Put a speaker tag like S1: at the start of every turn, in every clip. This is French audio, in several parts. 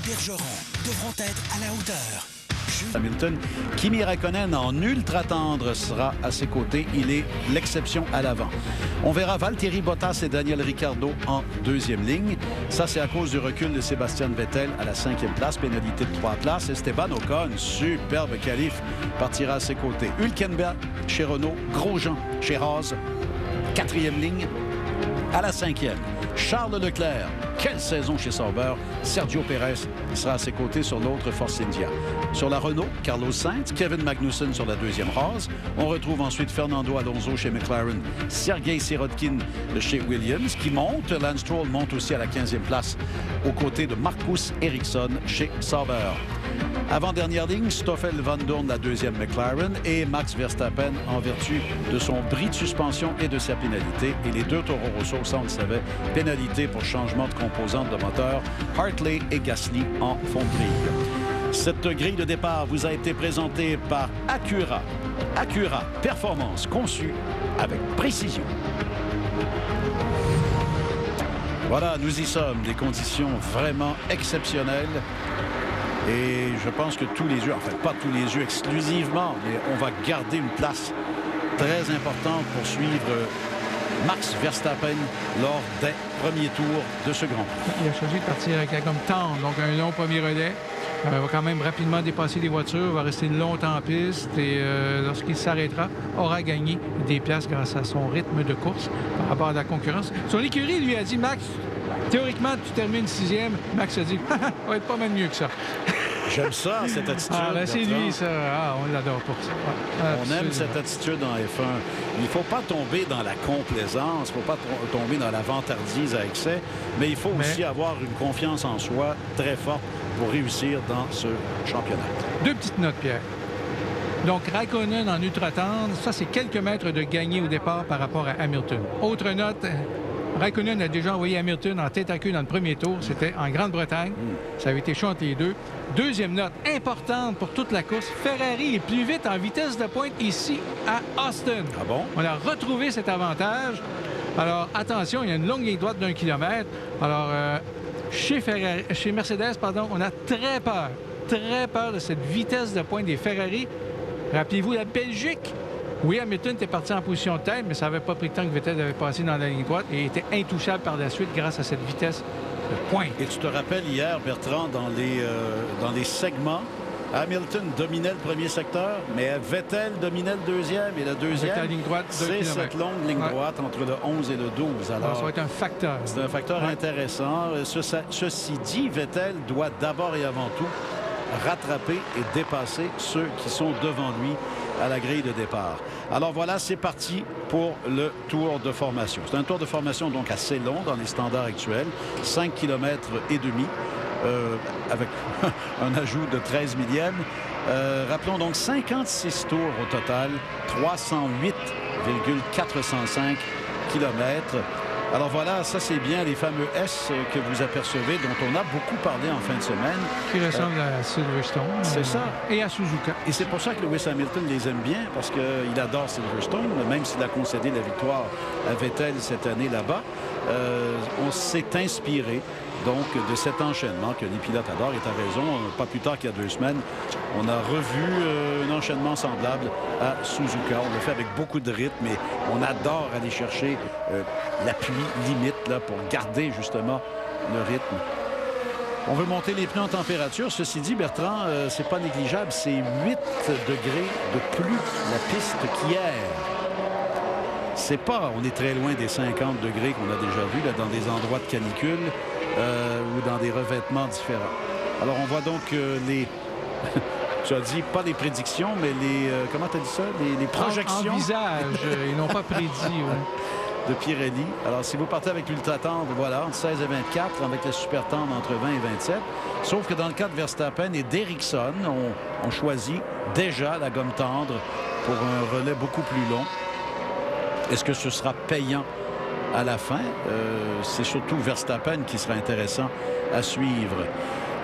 S1: Bergeron devront être à la hauteur.
S2: Hamilton, Kimi Räikkönen en ultra tendre sera à ses côtés. Il est l'exception à l'avant. On verra Valtteri Bottas et Daniel Ricciardo en deuxième ligne. Ça, c'est à cause du recul de Sébastien Vettel à la 5e place, pénalité de 3 places. Esteban Ocon, superbe qualif, partira à ses côtés. Hülkenberg chez Renault, Grosjean chez Haas, 4e ligne à la 5e. Charles Leclerc, quelle saison chez Sauber. Sergio Pérez sera à ses côtés sur l'autre Force India. Sur la Renault, Carlos Sainz, Kevin Magnussen sur la 2e Haas. On retrouve ensuite Fernando Alonso chez McLaren, Sergei Sirotkin chez Williams qui monte. Lance Stroll monte aussi à la 15e place aux côtés de Marcus Ericsson chez Sauber. Avant-dernière ligne, Stoffel Van Dorn, la 2e McLaren, et Max Verstappen en vertu de son bris de suspension et de sa pénalité. Et les deux Toro Rosso, ça on le savait, pénalité pour changement de composante de moteur. Hartley et Gasly en font grille. Cette grille de départ vous a été présentée par Acura. Acura, performance conçue avec précision. Voilà, nous y sommes. Des conditions vraiment exceptionnelles. Et je pense que tous les yeux, enfin pas tous les yeux exclusivement, mais on va garder une place très importante pour suivre Max Verstappen lors des premiers tours de ce Grand Prix.
S3: Il a choisi de partir avec la gomme tendre, donc un long premier relais. Il va quand même rapidement dépasser les voitures, va rester longtemps en piste et lorsqu'il s'arrêtera, aura gagné des places grâce à son rythme de course par rapport à la concurrence. Son écurie lui a dit, Max, théoriquement, tu termines 6e. Max a dit, ça va être pas mal mieux que ça.
S2: J'aime ça, cette attitude.
S3: Ah, ben c'est lui, ça. Ah, on l'adore pour ça. Ouais,
S2: on aime cette attitude en F1. Il ne faut pas tomber dans la complaisance, il ne faut pas tomber dans la vantardise à excès, mais il faut aussi avoir une confiance en soi très forte pour réussir dans ce championnat.
S3: Deux petites notes, Pierre. Donc, Räikkönen en ultra tendre, ça, c'est quelques mètres de gagné au départ par rapport à Hamilton. Autre note, Räikkönen a déjà envoyé Hamilton en tête à queue dans le premier tour. C'était en Grande-Bretagne. Ça avait été chaud entre les deux. Deuxième note importante pour toute la course. Ferrari est plus vite en vitesse de pointe ici à Austin.
S2: Ah bon?
S3: On a retrouvé cet avantage. Alors, attention, il y a une longue ligne droite d'1 kilomètre. Alors, chez Mercedes, on a très peur de cette vitesse de pointe des Ferrari. Rappelez-vous la Belgique. Oui, Hamilton était parti en position de tête, mais ça n'avait pas pris le temps que Vettel avait passé dans la ligne droite et était intouchable par la suite grâce à cette vitesse de pointe.
S2: Et tu te rappelles hier, Bertrand, dans les segments, Hamilton dominait le premier secteur, mais Vettel dominait le deuxième. Et le deuxième, c'est cette longue ligne droite entre le 11 et le 12. Alors,
S3: ça va être un facteur.
S2: C'est un facteur intéressant. Ceci dit, Vettel doit d'abord et avant tout rattraper et dépasser ceux qui sont devant lui à la grille de départ. Alors voilà, c'est parti pour le tour de formation. C'est un tour de formation donc assez long dans les standards actuels, 5 km et demi, avec un ajout de 13 millièmes. Rappelons donc 56 tours au total, 308,405 km. Alors voilà, ça c'est bien les fameux S que vous apercevez, dont on a beaucoup parlé en fin de semaine.
S3: Qui ressemble à Silverstone.
S2: C'est ça.
S3: Et à Suzuka.
S2: Et c'est pour ça que Lewis Hamilton les aime bien, parce qu'il adore Silverstone, même s'il a concédé la victoire à Vettel cette année là-bas. On s'est inspiré donc de cet enchaînement que les pilotes adorent. Et tu as raison, pas plus tard qu'il y a 2 semaines, on a revu un enchaînement semblable à Suzuka. On le fait avec beaucoup de rythme et on adore aller chercher l'appui limite là, pour garder justement le rythme. On veut monter les pneus en température. Ceci dit, Bertrand, c'est pas négligeable. C'est 8 degrés de plus la piste qu'hier. C'est pas, on est très loin des 50 degrés qu'on a déjà vus là, dans des endroits de canicule ou dans des revêtements différents. Alors, on voit donc les... Tu as dit pas les prédictions, mais les... comment tu as dit ça? Les projections.
S3: En visage, ils n'ont pas prédit. Ouais.
S2: De Pirelli. Alors, si vous partez avec l'ultra tendre, voilà, entre 16 et 24, avec le super tendre entre 20 et 27. Sauf que dans le cas de Verstappen et d'Ericsson, on choisit déjà la gomme tendre pour un relais beaucoup plus long. Est-ce que ce sera payant à la fin? C'est surtout Verstappen qui sera intéressant à suivre.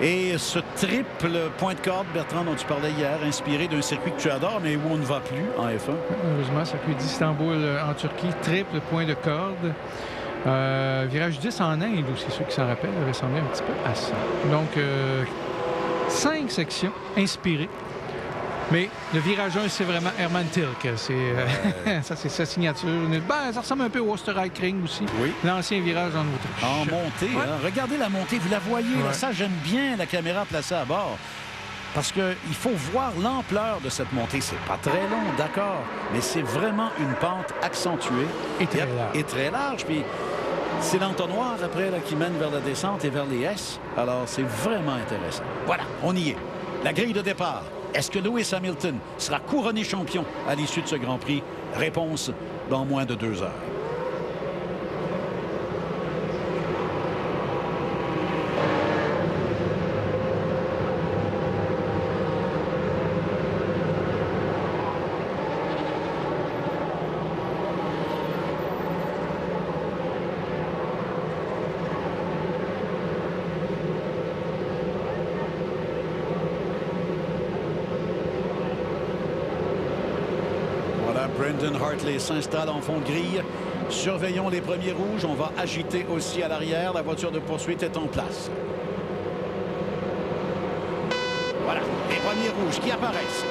S2: Et ce triple point de corde, Bertrand, dont tu parlais hier, inspiré d'un circuit que tu adores, mais où on ne va plus en F1.
S3: Heureusement, circuit d'Istanbul en Turquie, triple point de corde. Virage 10 en Inde aussi, ceux qui s'en rappellent, ressemblait un petit peu à ça. Donc, 5 sections inspirées. Mais le virage 1, c'est vraiment Hermann Tilke. Ça, c'est sa signature. Ben, ça ressemble un peu au Österreichring aussi.
S2: Oui.
S3: L'ancien virage en Autriche.
S2: En montée,
S3: Ouais.
S2: hein? Regardez la montée, vous la voyez. Là,
S3: Ouais.
S2: ça, j'aime bien la caméra placée à bord. Parce qu'il faut voir l'ampleur de cette montée. C'est pas très long, d'accord, mais c'est vraiment une pente accentuée.
S3: Et très large.
S2: Et très large. Puis c'est l'entonnoir après là, qui mène vers la descente et vers les S. Alors, c'est vraiment intéressant. Voilà, on y est. La grille de départ. Est-ce que Lewis Hamilton sera couronné champion à l'issue de ce Grand Prix? Réponse dans moins de 2 heures. Brendan Hartley s'installe en fond de grille. Surveillons les premiers rouges. On va agiter aussi à l'arrière. La voiture de poursuite est en place. Voilà, les premiers rouges qui apparaissent.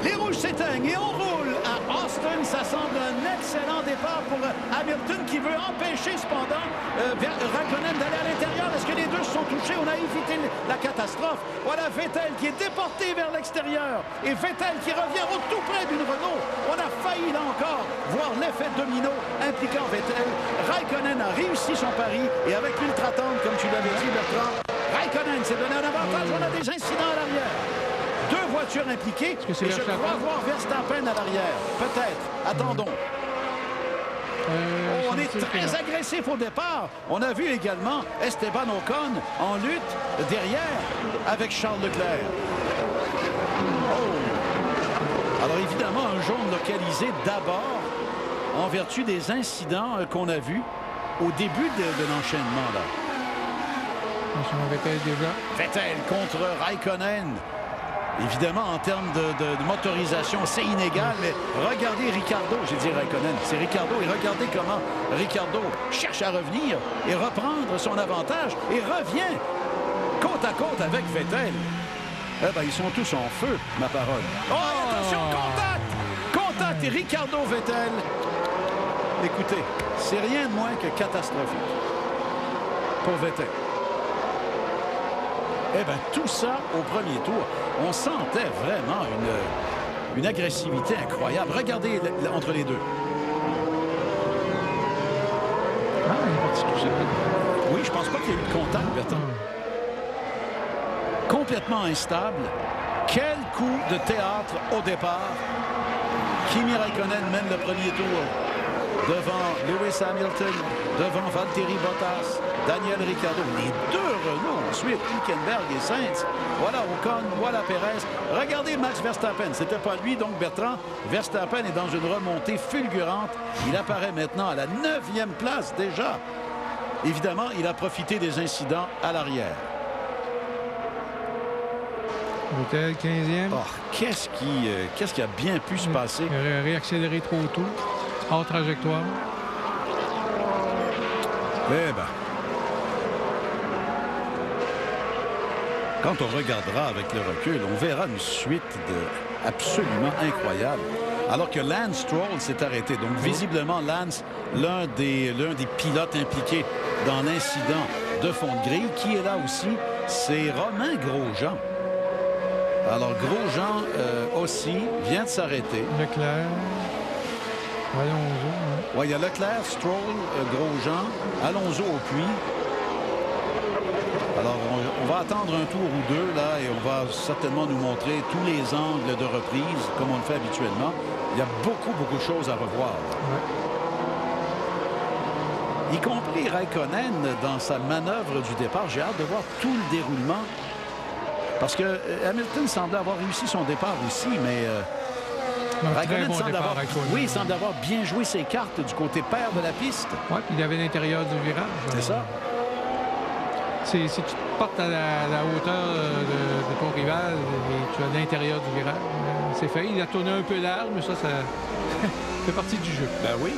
S2: Les rouges s'éteignent et on roule à Austin. Ça semble un excellent départ pour Hamilton qui veut empêcher cependant Raikkonen d'aller à l'intérieur. Est-ce que les deux se sont touchés? On a évité la catastrophe. Voilà Vettel qui est déporté vers l'extérieur et Vettel qui revient au tout près d'une Renault. On a failli là encore voir l'effet domino impliquant Vettel. Raikkonen a réussi son pari et avec l'ultra-tendre, comme tu l'avais dit, Bertrand, Raikkonen s'est donné un avantage. On a des incidents à l'arrière. 2 voitures impliquées.
S3: que c'est
S2: Et je crois voir Verstappen à l'arrière. Peut-être. Attendons. On est très agressif au départ. On a vu également Esteban Ocon en lutte derrière avec Charles Leclerc. Oh. Alors évidemment, un jaune localisé d'abord en vertu des incidents qu'on a vus au début de l'enchaînement. Là.
S3: Vettel déjà.
S2: Vettel contre Raikkonen. Évidemment, en termes de motorisation, c'est inégal, mais regardez Ricciardo, j'ai dit Raikkonen, c'est Ricciardo, et regardez comment Ricciardo cherche à revenir et reprendre son avantage et revient côte à côte avec Vettel. Eh bien, ils sont tous en feu, ma parole. Oh, attention, contact! Contact et Ricciardo Vettel. Écoutez, c'est rien de moins que catastrophique pour Vettel. Eh bien, tout ça au premier tour. On sentait vraiment une agressivité incroyable. Regardez entre les deux.
S3: Ah, il est parti tout seul.
S2: Oui, je pense pas qu'il y ait eu de contact, Bertrand. Complètement instable. Quel coup de théâtre au départ. Kimi Raikkonen mène le premier tour devant Lewis Hamilton, devant Valtteri Bottas, Daniel Ricciardo. Les 2 Renault ensuite, Hülkenberg et Sainz. Voilà Ocon, voilà Perez. Regardez Max Verstappen. C'était pas lui, donc Bertrand. Verstappen est dans une remontée fulgurante. Il apparaît maintenant à la 9e place déjà. Évidemment, il a profité des incidents à l'arrière.
S3: Vettel, 15e.
S2: Oh, qu'est-ce qui a bien pu se passer?
S3: Réaccéléré trop tôt. Hors trajectoire.
S2: Eh bien. Quand on regardera avec le recul, on verra une suite absolument incroyable. Alors que Lance Stroll s'est arrêté. Donc, visiblement, Lance, l'un des pilotes impliqués dans l'incident de fond de grille, qui est là aussi, c'est Romain Grosjean. Alors, Grosjean aussi vient de s'arrêter.
S3: Leclerc. Alonso. Hein.
S2: Oui, il y a Leclerc, Stroll, Grosjean, Alonso au puits. Alors, on va attendre un tour ou deux, là, et on va certainement nous montrer tous les angles de reprise, comme on le fait habituellement. Il y a beaucoup de choses à revoir. Ouais. Y compris Raikkonen dans sa manœuvre du départ. J'ai hâte de voir tout le déroulement. Parce que Hamilton semblait avoir réussi son départ aussi, mais Raikkonen semble avoir bien joué ses cartes du côté pair de la piste.
S3: Oui, il y avait l'intérieur du virage.
S2: C'est ça.
S3: Si tu te portes à la hauteur de ton rival et tu as l'intérieur du virage, c'est fait. Il a tourné un peu large, mais ça fait partie du jeu.
S2: Ben oui.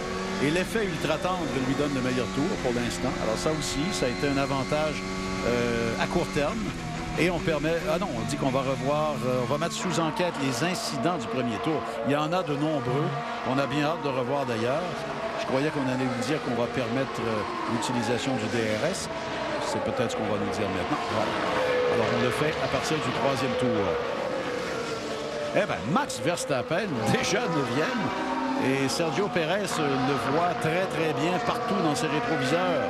S2: Et l'effet ultra-tendre lui donne le meilleur tour pour l'instant. Alors ça aussi, ça a été un avantage à court terme. Et on permet... Ah non, on dit qu'on va revoir... on va mettre sous enquête les incidents du premier tour. Il y en a de nombreux. On a bien hâte de revoir d'ailleurs. Je croyais qu'on allait vous dire qu'on va permettre l'utilisation du DRS. C'est peut-être ce qu'on va nous dire maintenant. Voilà. Alors on le fait à partir du troisième tour. Eh bien, Max Verstappen, déjà 9e. Et Sergio Pérez le voit très, très bien partout dans ses rétroviseurs.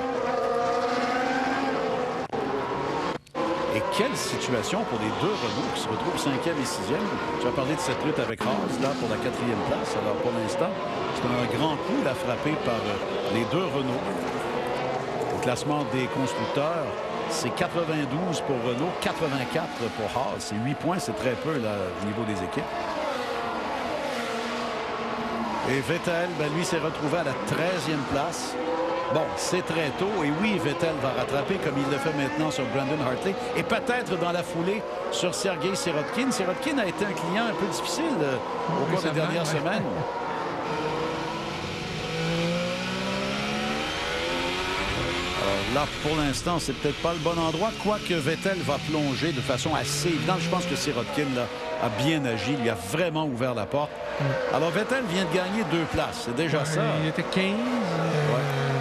S2: Et quelle situation pour les deux Renault qui se retrouvent 5e et 6e. Tu as parlé de cette lutte avec Haas, là, pour la 4e place. Alors, pour l'instant, c'est un grand coup, là, frappé par les deux Renault. Au classement des constructeurs, c'est 92 pour Renault, 84 pour Haas. C'est 8 points, c'est très peu, là, au niveau des équipes. Et Vettel, ben, lui, s'est retrouvé à la 13e place. Bon, c'est très tôt. Et oui, Vettel va rattraper comme il le fait maintenant sur Brandon Hartley. Et peut-être dans la foulée sur Sergei Sirotkin. Sirotkin a été un client un peu difficile au cours des dernières semaines. Là, pour l'instant, c'est peut-être pas le bon endroit, quoique Vettel va plonger de façon assez évidente. Je pense que Sirotkin là, a bien agi. Il a vraiment ouvert la porte. Alors, Vettel vient de gagner 2 places. C'est déjà ça.
S3: Il était 15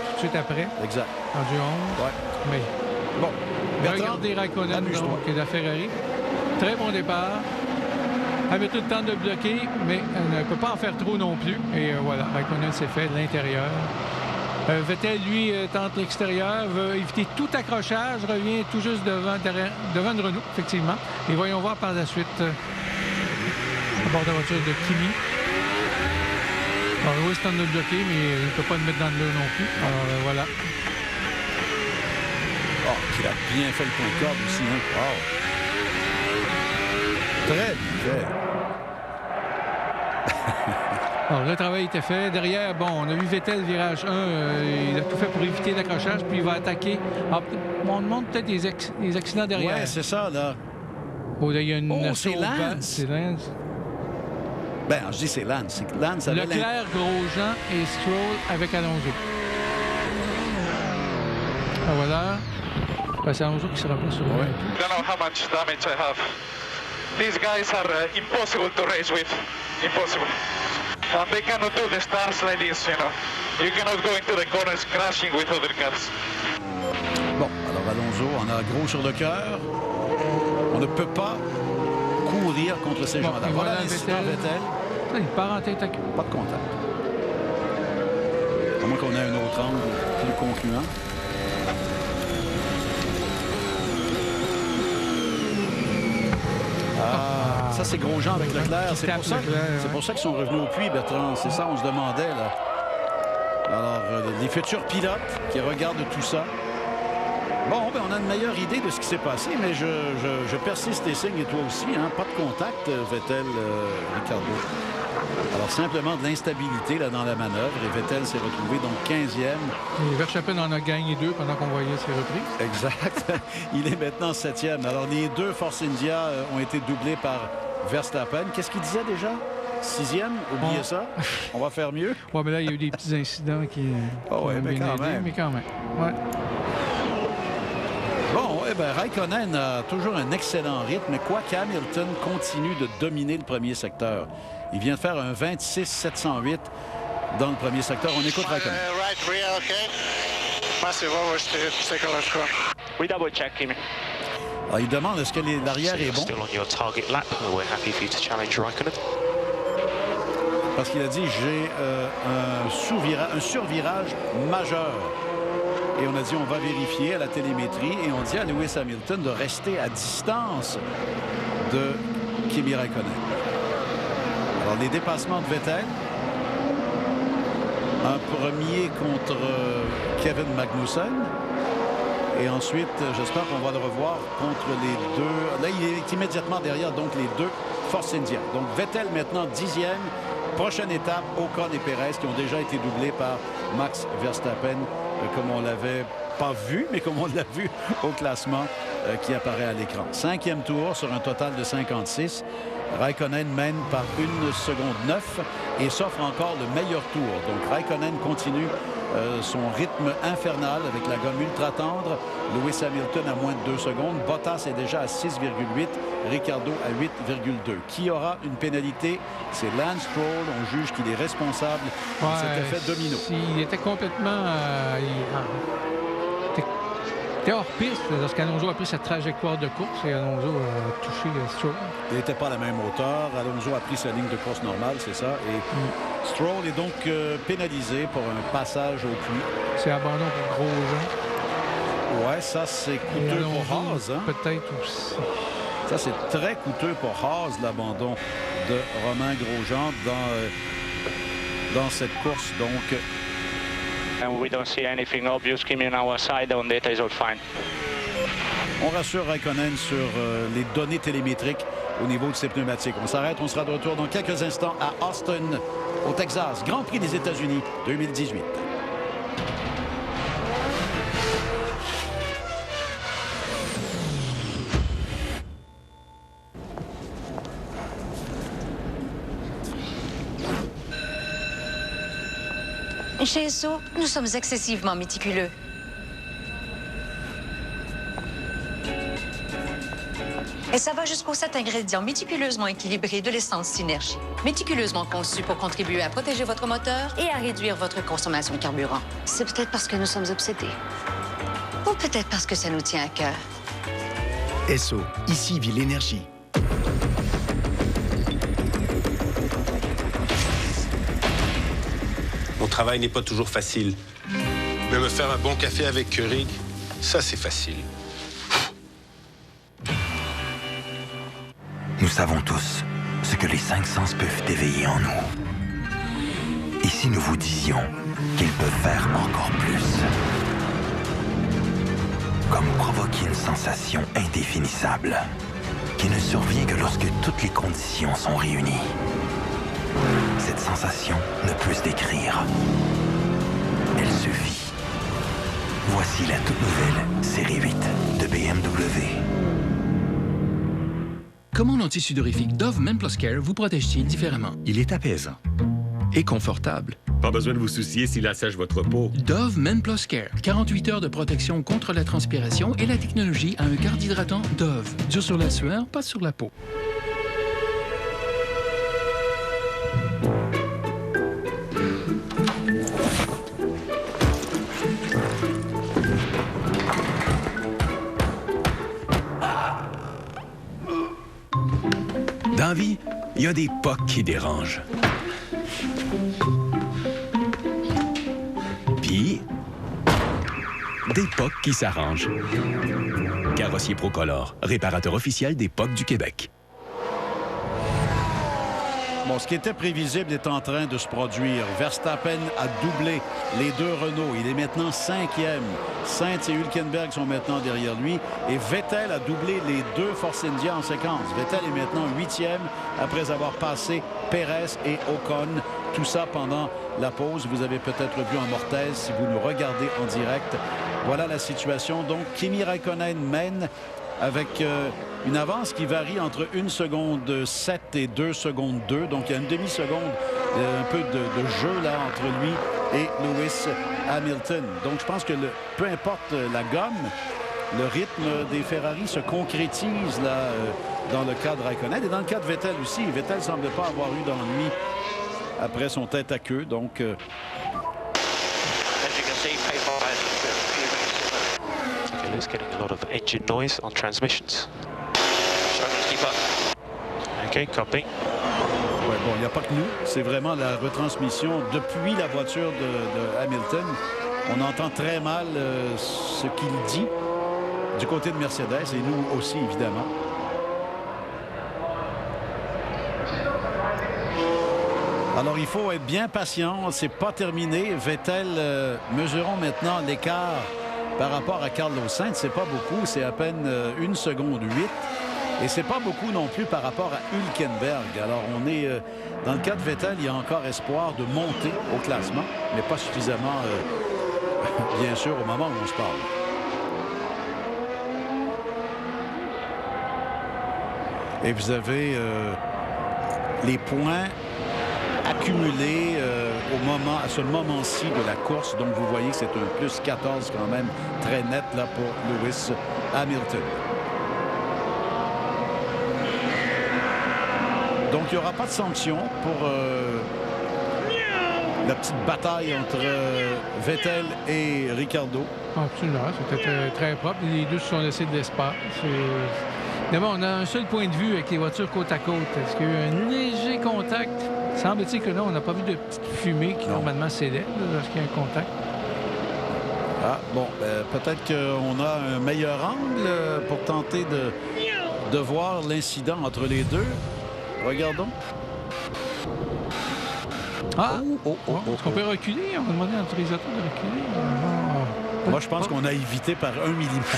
S3: tout de suite après.
S2: Exact.
S3: En du 11.
S2: Ouais.
S3: Mais
S2: bon.
S3: Regardez Raikkonen, donc, de la Ferrari. Très bon départ. Avait tout le temps de bloquer, mais elle ne peut pas en faire trop non plus. Et voilà, Raikkonen s'est fait de l'intérieur. Vettel, lui, tente l'extérieur, veut éviter tout accrochage, revient tout juste devant une Renault, effectivement. Et voyons voir par la suite le bord de voiture de Kimi. Alors, Lewis tente de le bloquer, mais il ne peut pas le mettre dans le mur non plus. Alors, voilà.
S2: Oh, qu'il a bien fait le point de corde aussi, hein? Wow. Très bien fait.
S3: Alors, le travail était fait. Derrière, bon, on a vu Vettel, virage 1, il a tout fait pour éviter l'accrochage, puis il va attaquer. Alors, on demande peut-être des accidents derrière.
S2: Ouais, c'est ça, là.
S3: Oh, là, il y a une...
S2: c'est Lance.
S3: C'est Lance.
S2: Ben, je dis c'est Lance. Lance avait
S3: Leclerc, Grosjean et Stroll avec Alonso. Ah, voilà. Ben, c'est Alonso qui se rappelle sur le
S4: I don't know how much damage I have. These guys are impossible to race with. Impossible. And they cannot do the stars like this, you know. You cannot go into the corners crashing with other cars.
S2: Bon, alors Alonso en a gros sur le cœur. On ne peut pas courir contre ces gens-là. Voilà l'incident Vettel.
S3: Il part en tête à queue.
S2: Pas de contact. À moins qu'on ait un autre angle plus concluant. Ça, c'est Grosjean avec Leclerc. C'est pour ça qu'ils sont revenus au puits, Bertrand. C'est ça, on se demandait, là. Alors, les futurs pilotes qui regardent tout ça. Bon, ben, on a une meilleure idée de ce qui s'est passé, mais je persiste et signe, et toi aussi. Hein? Pas de contact, Vettel, Ricardo. Alors, simplement de l'instabilité là, dans la manœuvre. Et Vettel s'est retrouvé donc 15e.
S3: Et Verstappen en a gagné 2 pendant qu'on voyait ses reprises.
S2: Exact. Il est maintenant 7e. Alors, les 2 Force India ont été doublés par Verstappen. Qu'est-ce qu'il disait déjà? 6e? Oubliez ça. On va faire mieux.
S3: Oui, mais là, il y a eu des petits incidents qui
S2: oh, ouais, mais quand même.
S3: Mais quand même. Ouais.
S2: Bon, eh bien, Raikkonen a toujours un excellent rythme, quoique Hamilton continue de dominer le premier secteur. Il vient de faire un 26-708 dans le premier secteur. On écoute Raikkonen.
S5: Right rear, okay. Massive oversteer, second left car.
S6: We double check him.
S2: Alors, il demande est-ce que l'arrière est bon.
S6: Still on your target lap. We're happy for you to challenge Raikkonen.
S2: Parce qu'il a dit j'ai un survirage majeur. Et on a dit on va vérifier à la télémétrie et on dit à Lewis Hamilton de rester à distance de Kimi Raikkonen. Alors les dépassements de Vettel. Un premier contre Kevin Magnussen. Et ensuite, j'espère qu'on va le revoir contre les deux. Là, il est immédiatement derrière donc les 2 Force India. Donc Vettel maintenant 10e. Prochaine étape, Ocon et Perez qui ont déjà été doublés par Max Verstappen comme on l'avait pas vu, mais comme on l'a vu au classement qui apparaît à l'écran. 5e tour sur un total de 56. Raikkonen mène par 1 seconde 9 et s'offre encore le meilleur tour. Donc Raikkonen continue son rythme infernal avec la gomme ultra tendre. Lewis Hamilton à moins de 2 secondes. Bottas est déjà à 6,8. Ricciardo à 8,2. Qui aura une pénalité? C'est Lance Stroll. On juge qu'il est responsable de cet effet domino.
S3: Il était complètement... Il était hors piste lorsqu'Alonso a pris cette trajectoire de course et Alonso a touché Stroll. Il
S2: n'était pas à la même hauteur. Alonso a pris sa ligne de course normale, c'est ça. Et Stroll est donc pénalisé pour un passage au puits.
S3: C'est abandon pour Grosjean.
S2: Ouais, ça c'est coûteux pour Haas. Hein?
S3: Peut-être aussi.
S2: Ça c'est très coûteux pour Haas, l'abandon de Romain Grosjean dans cette course. Donc...
S6: And we don't see anything obvious coming on our side. On data is all fine.
S2: On rassure Raikkonen sur les données télémétriques au niveau de ses pneumatiques. On s'arrête, on sera de retour dans quelques instants à Austin, au Texas. Grand Prix des États-Unis 2018.
S7: Chez Esso, nous sommes excessivement méticuleux. Et ça va jusqu'aux 7 ingrédients méticuleusement équilibrés de l'essence Synergie. Méticuleusement conçus pour contribuer à protéger votre moteur et à réduire votre consommation de carburant. C'est peut-être parce que nous sommes obsédés. Ou peut-être parce que ça nous tient à cœur.
S1: Esso, ici vit l'énergie.
S8: Mon travail n'est pas toujours facile. Mais me faire un bon café avec Keurig, ça c'est facile.
S9: Nous savons tous ce que les 5 sens peuvent éveiller en nous. Et si nous vous disions qu'ils peuvent faire encore plus? Comme provoquer une sensation indéfinissable qui ne survient que lorsque toutes les conditions sont réunies. Cette sensation ne peut se décrire. Elle se vit. Voici la toute nouvelle série 8 de BMW.
S10: Comment l'antisudorifique Dove Men Plus Care vous protège-t-il différemment?
S1: Il est apaisant et confortable.
S11: Pas besoin de vous soucier s'il assèche votre peau.
S10: Dove Men Plus Care. 48 heures de protection contre la transpiration et la technologie à un garde hydratant Dove. Dur sur la sueur, pas sur la peau.
S1: Dans la vie, il y a des POC qui dérangent. Puis, des POC qui s'arrangent. Carrossier Procolor, réparateur officiel des POC du Québec.
S2: Bon, ce qui était prévisible est en train de se produire. Verstappen a doublé les deux Renault. Il est maintenant 5e. Sainz et Hülkenberg sont maintenant derrière lui. Et Vettel a doublé les deux Force India en séquence. Vettel est maintenant 8e après avoir passé Pérez et Ocon. Tout ça pendant la pause. Vous avez peut-être vu en mortaise si vous nous regardez en direct. Voilà la situation. Donc, Kimi Raikkonen mène avec une avance qui varie entre 1 seconde 7 et 2 secondes 2. Donc, il y a une demi-seconde, un peu de jeu là entre lui et Lewis Hamilton. Donc, je pense que peu importe la gomme, le rythme des Ferrari se concrétise là dans le cas de Raikkonen et dans le cas de Vettel aussi. Vettel ne semble pas avoir eu d'ennui après son tête à queue. Donc,
S6: Lewis getting a lot of engine noise on transmissions. Okay, copy.
S2: Ouais, bon, il n'y a pas que nous. C'est vraiment la retransmission depuis la voiture de Hamilton. On entend très mal ce qu'il dit du côté de Mercedes et nous aussi, évidemment. Alors, il faut être bien patient. C'est pas terminé. Vettel, mesurons maintenant l'écart par rapport à Carlos Sainz. C'est pas beaucoup. C'est à peine 1 seconde 8. Et c'est pas beaucoup non plus par rapport à Hülkenberg. Alors, on est dans le cas de Vettel, il y a encore espoir de monter au classement, mais pas suffisamment bien sûr, au moment où on se parle. Et vous avez les points accumulés à ce moment-ci de la course. Donc, vous voyez que c'est un plus 14 quand même très net là, pour Lewis Hamilton. Donc, il n'y aura pas de sanction pour la petite bataille entre Vettel et Ricciardo.
S3: Absolument, c'était très propre. Les deux se sont laissés de l'espace. D'abord, on a un seul point de vue avec les voitures côte à côte. Est-ce qu'il y a eu un léger contact? Semble-t-il que là, on n'a pas vu de petite fumée qui normalement s'élève lorsqu'il y a un contact.
S2: Ah, bon, peut-être qu'on a un meilleur angle pour tenter de voir l'incident entre les deux. Regardons.
S3: Ah! Est-ce qu'on peut reculer? On va demander à l'autorisateur de reculer.
S2: Moi, je pense qu'on a évité par 1 millimètre.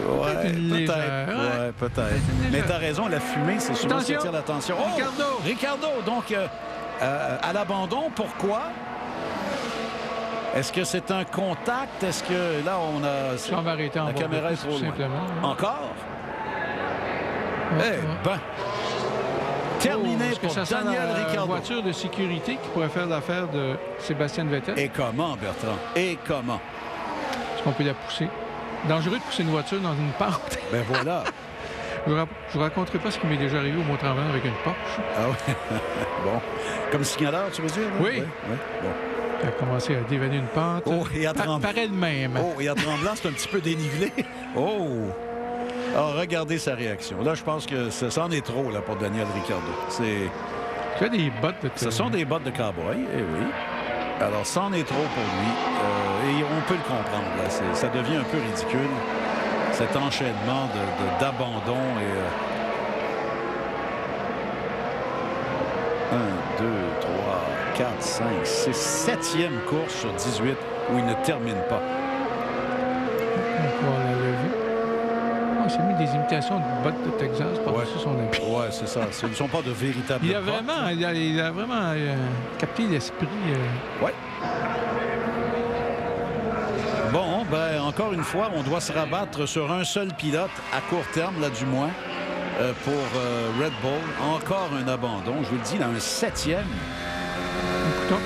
S2: Ouais, peut-être. Ouais, peut-être. Mais t'as raison, la fumée, c'est souvent ce qui attire l'attention. Oh! Ricciardo! Donc, à l'abandon, pourquoi? Est-ce que c'est un contact? Est-ce que là, on a...
S3: Si on va arrêter en
S2: la caméra est trop loin. Encore? Eh ben... Terminé pour Daniel Ricciardo.
S3: Une voiture de sécurité qui pourrait faire l'affaire de Sébastien Vettel.
S2: Et comment, Bertrand? Et comment?
S3: Est-ce qu'on peut la pousser? Dangereux de pousser une voiture dans une pente.
S2: Ben voilà.
S3: Je vous raconterai pas ce qui m'est déjà arrivé au Mont-Tremblant avec une Porsche.
S2: Ah oui? Bon. Comme signaleur, tu veux dire? Là?
S3: Oui.
S2: Bon.
S3: Elle a commencé à dévaler une pente.
S2: Oh, et à Tremblant.
S3: Par elle-même.
S2: Oh, et à Tremblant, c'est un petit peu dénivelé. Oh! Alors, regardez sa réaction. Là, je pense que ça en est trop là, pour Daniel Ricciardo.
S3: Tu as des bottes de...
S2: Ce sont des bottes de cowboy, eh oui. Alors, ça en est trop pour lui. Et on peut le comprendre. Là. Ça devient un peu ridicule, cet enchaînement d'abandon. 1, 2, 3, 4, 5, 6, 7e course sur 18 où il ne termine pas.
S3: On va la lever. Il s'est mis des imitations de bottes de Texas par-dessus son habit.
S2: Oui, c'est ça. Ce ne sont pas de véritables
S3: il a
S2: bottes.
S3: Il a vraiment capté l'esprit.
S2: Oui. Bon, ben encore une fois, on doit se rabattre sur un seul pilote à court terme, là du moins, pour Red Bull. Encore un abandon. Je vous le dis, là, un 7e.
S3: Écoutons.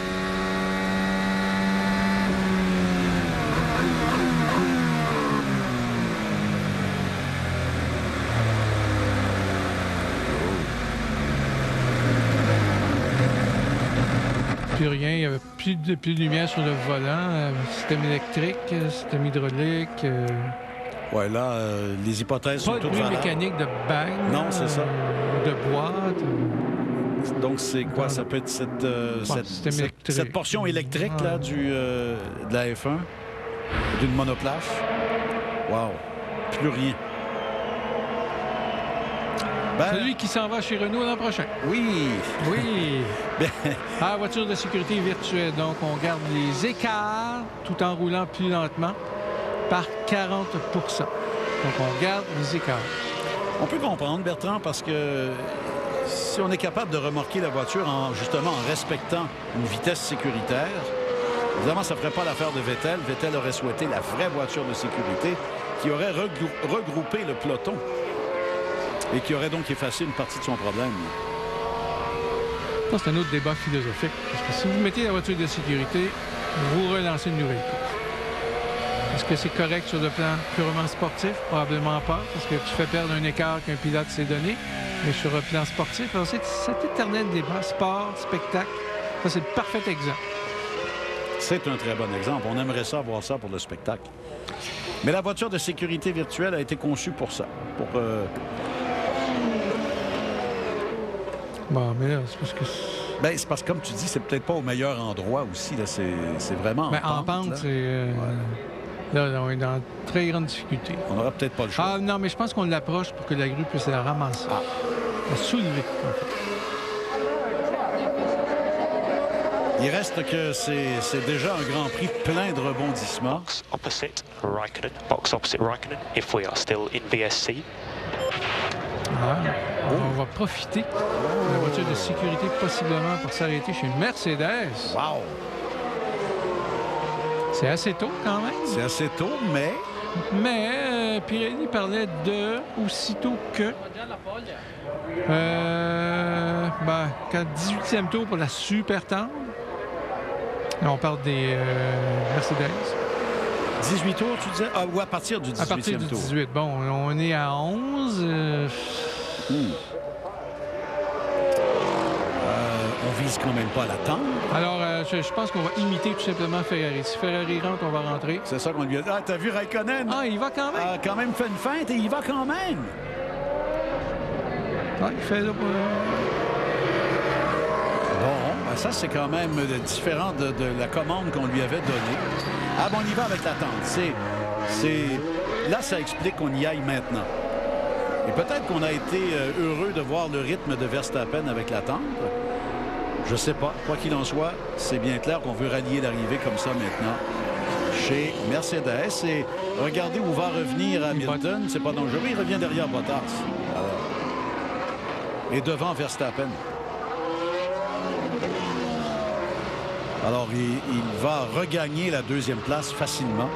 S3: Plus rien, il n'y avait plus de lumière sur le volant, système électrique, système hydraulique.
S2: Oui, là, les hypothèses sont toutes valables.
S3: Pas de mécanique de bang.
S2: Non, c'est ça.
S3: De boîte.
S2: Donc, c'est quoi? Ça peut être cette portion électrique là, de la F1, d'une monoplace. Wow! Plus rien.
S3: Celui qui s'en va chez Renault l'an prochain.
S2: Oui.
S3: Oui. Voiture de sécurité virtuelle. Donc, on garde les écarts tout en roulant plus lentement par 40 %. Donc, on garde les écarts.
S2: On peut comprendre, Bertrand, parce que si on est capable de remorquer la voiture justement en respectant une vitesse sécuritaire, évidemment, ça ne ferait pas l'affaire de Vettel. Vettel aurait souhaité la vraie voiture de sécurité qui aurait regroupé le peloton. Et qui aurait donc effacé une partie de son problème.
S3: C'est un autre débat philosophique. Parce que si vous mettez la voiture de sécurité, vous relancez une nouvelle course. Est-ce que c'est correct sur le plan purement sportif? Probablement pas, parce que tu fais perdre un écart qu'un pilote s'est donné. Mais sur le plan sportif, c'est cet éternel débat. Sport, spectacle, ça, c'est le parfait exemple.
S2: C'est un très bon exemple. On aimerait ça voir ça pour le spectacle. Mais la voiture de sécurité virtuelle a été conçue pour ça.
S3: Bon, mais là, c'est parce que...
S2: c'est parce que, comme tu dis, c'est peut-être pas au meilleur endroit aussi. Là, c'est vraiment en pente.
S3: En pente, c'est... Là, on est dans très grande difficulté.
S2: On n'aura peut-être pas le choix.
S3: Non, mais je pense qu'on l'approche pour que la grue puisse la ramasser. La soulever, en fait.
S2: Il reste que c'est déjà un Grand Prix plein de rebondissements.
S6: Box opposite Raikkonen, if we are still in VSC.
S3: On va profiter de la voiture de sécurité possiblement pour s'arrêter chez Mercedes.
S2: Wow!
S3: C'est assez tôt quand même.
S2: C'est assez tôt, mais...
S3: Mais Pirelli parlait de aussitôt que... 18e tour pour la super tendre. Là, on parle des Mercedes.
S2: 18 tours, tu disais? Ah, ou à partir du 18e tour?
S3: À partir du 18. Bon, on est à 11.
S2: On vise quand même pas la tendre.
S3: Alors, je pense qu'on va imiter tout simplement Ferrari. Si Ferrari rentre, on va rentrer.
S2: C'est ça qu'on lui a dit. Ah, t'as vu Raikkonen?
S3: Ah, il va quand même.
S2: A quand même fait une feinte et il va quand même.
S3: Ah, il fait là.
S2: Bon, ça, c'est quand même différent de la commande qu'on lui avait donnée. Ah, bon, on y va avec la tente. Là, ça explique qu'on y aille maintenant. Et peut-être qu'on a été heureux de voir le rythme de Verstappen avec la tente. Je sais pas. Quoi qu'il en soit, c'est bien clair qu'on veut rallier l'arrivée comme ça maintenant chez Mercedes. Et regardez où va revenir Hamilton. C'est pas dangereux. Il revient derrière Bottas. Et devant Verstappen. Alors, il va regagner la deuxième place facilement.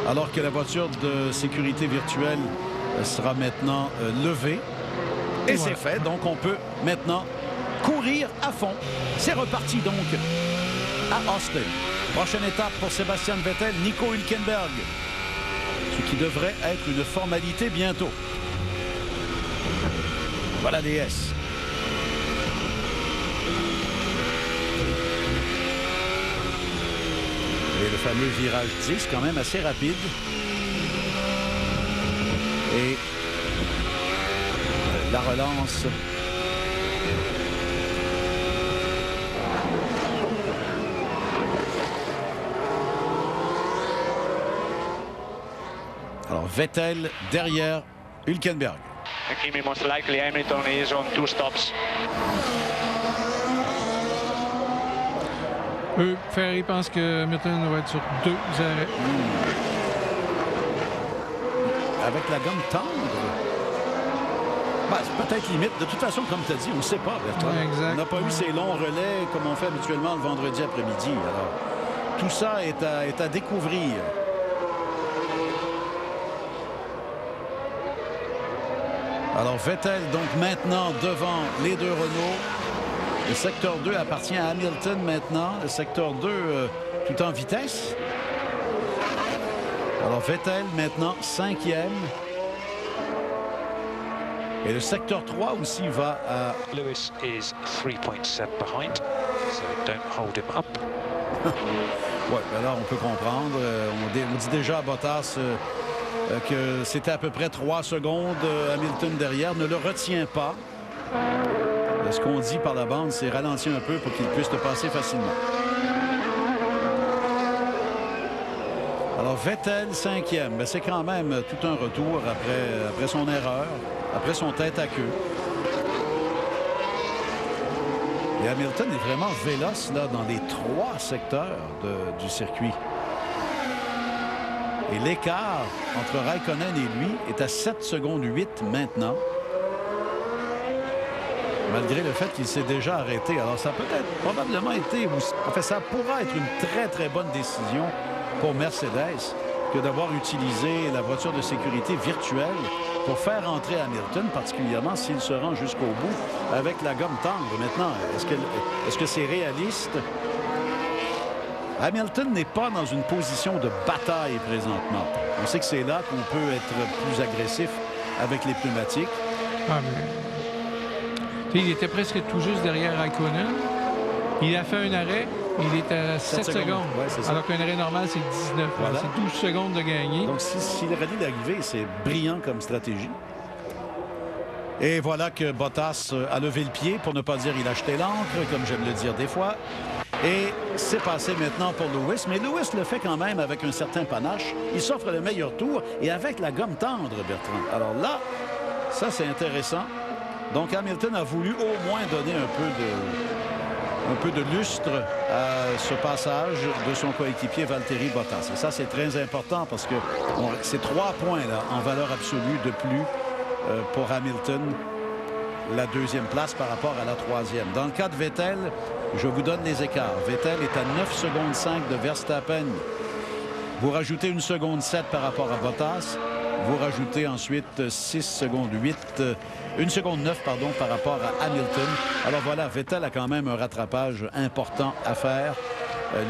S2: Alors que la voiture de sécurité virtuelle sera maintenant levée. Et c'est fait. Donc, on peut maintenant courir à fond. C'est reparti donc à Austin. Prochaine étape pour Sébastien Vettel, Nico Hülkenberg. Ce qui devrait être une formalité bientôt. Voilà les S. Et le fameux virage 10, quand même assez rapide. Et la relance. Alors, Vettel derrière Hülkenberg.
S6: Kimi, most likely Hamilton is on 2 stops.
S3: Ferrari pense que Hamilton va être sur 2 arrêts.
S2: Avec la gomme tendre. C'est peut-être limite. De toute façon, comme tu as dit, on ne sait pas, Bertrand.
S3: Exact.
S2: On n'a pas eu ces longs relais comme on fait habituellement le vendredi après-midi. Alors, tout ça est à découvrir. Alors, Vettel, donc maintenant devant les deux Renault. Le secteur 2 appartient à Hamilton maintenant. Le secteur 2 tout en vitesse. Alors, Vettel maintenant 5e. Et le secteur 3 aussi va à...
S12: Lewis is 3.7 behind, so don't hold him up.
S2: Oui, là, on peut comprendre. On dit déjà à Bottas que c'était à peu près 3 secondes. Hamilton derrière ne le retient pas. Ce qu'on dit par la bande, c'est ralentir un peu pour qu'il puisse le passer facilement. Alors, Vettel, 5e. C'est quand même tout un retour après son erreur, après son tête à queue. Et Hamilton est vraiment véloce là, dans les 3 secteurs du circuit. Et l'écart entre Raikkonen et lui est à 7 secondes 8 maintenant. Malgré le fait qu'il s'est déjà arrêté. Alors, ça a peut-être probablement été... En fait, ça pourra être une très, très bonne décision pour Mercedes que d'avoir utilisé la voiture de sécurité virtuelle pour faire entrer Hamilton, particulièrement s'il se rend jusqu'au bout avec la gomme tendre. Maintenant, est-ce que c'est réaliste? Hamilton n'est pas dans une position de bataille présentement. On sait que c'est là qu'on peut être plus agressif avec les pneumatiques.
S3: Ah, mais... Il était presque tout juste derrière Raikkonen. Il a fait un arrêt. Il est à 7 secondes. Ouais, alors qu'un arrêt normal, c'est 19. Voilà. C'est 12 secondes de gagner.
S2: Donc, s'il est rallye d'arrivée, c'est brillant comme stratégie. Et voilà que Bottas a levé le pied, pour ne pas dire il a jeté l'encre, comme j'aime le dire des fois. Et c'est passé maintenant pour Lewis. Mais Lewis le fait quand même avec un certain panache. Il s'offre le meilleur tour et avec la gomme tendre, Bertrand. Alors là, ça, c'est intéressant. Donc, Hamilton a voulu au moins donner un peu de lustre à ce passage de son coéquipier Valtteri Bottas. Et ça, c'est très important parce que c'est 3 points là, en valeur absolue de plus pour Hamilton la deuxième place par rapport à la troisième. Dans le cas de Vettel, je vous donne les écarts. Vettel est à 9 secondes 5 de Verstappen. Vous rajoutez 1 seconde 7 par rapport à Bottas. Vous rajoutez ensuite 6 secondes 8, 1 seconde 9 pardon, par rapport à Hamilton. Alors voilà, Vettel a quand même un rattrapage important à faire.